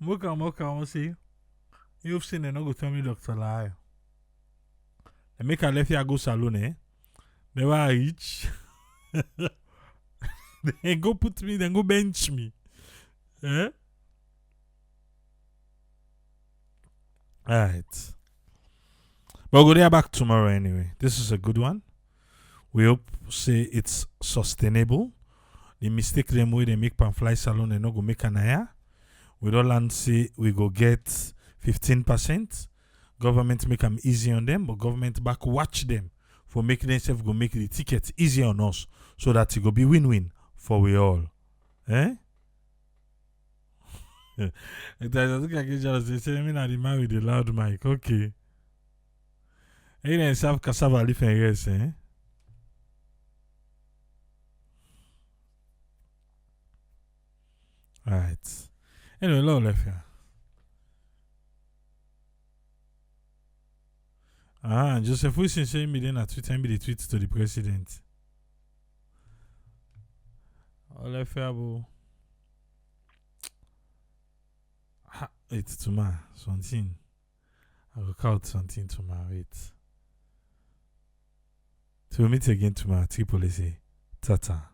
Moka, I say. You've seen them, no go tell me Dr. Lie. They make a left here go salon, eh? They were rich. They go put me, then go bench me. Eh? Alright. But we'll go there back tomorrow anyway. This is a good one. We hope say it's sustainable. The mistake them way they make pan fly salon and not go make an aya. We don't land say we go get 15%. Government make them easy on them, but government back watch them for making themselves go make the ticket easy on us so that it go be win-win for we all. Eh? I think I can just say, I mean, I'm the with the loud mic. Okay. You didn't have cassava leaf and yes, eh? Alright. Anyway, low left here. Joseph Wilson saying me then at Twitter be the tweet to the president. All left here, boo. It's tomorrow. Something. I will count something tomorrow. Wait. To meet again tomorrow. Triple say. Tata.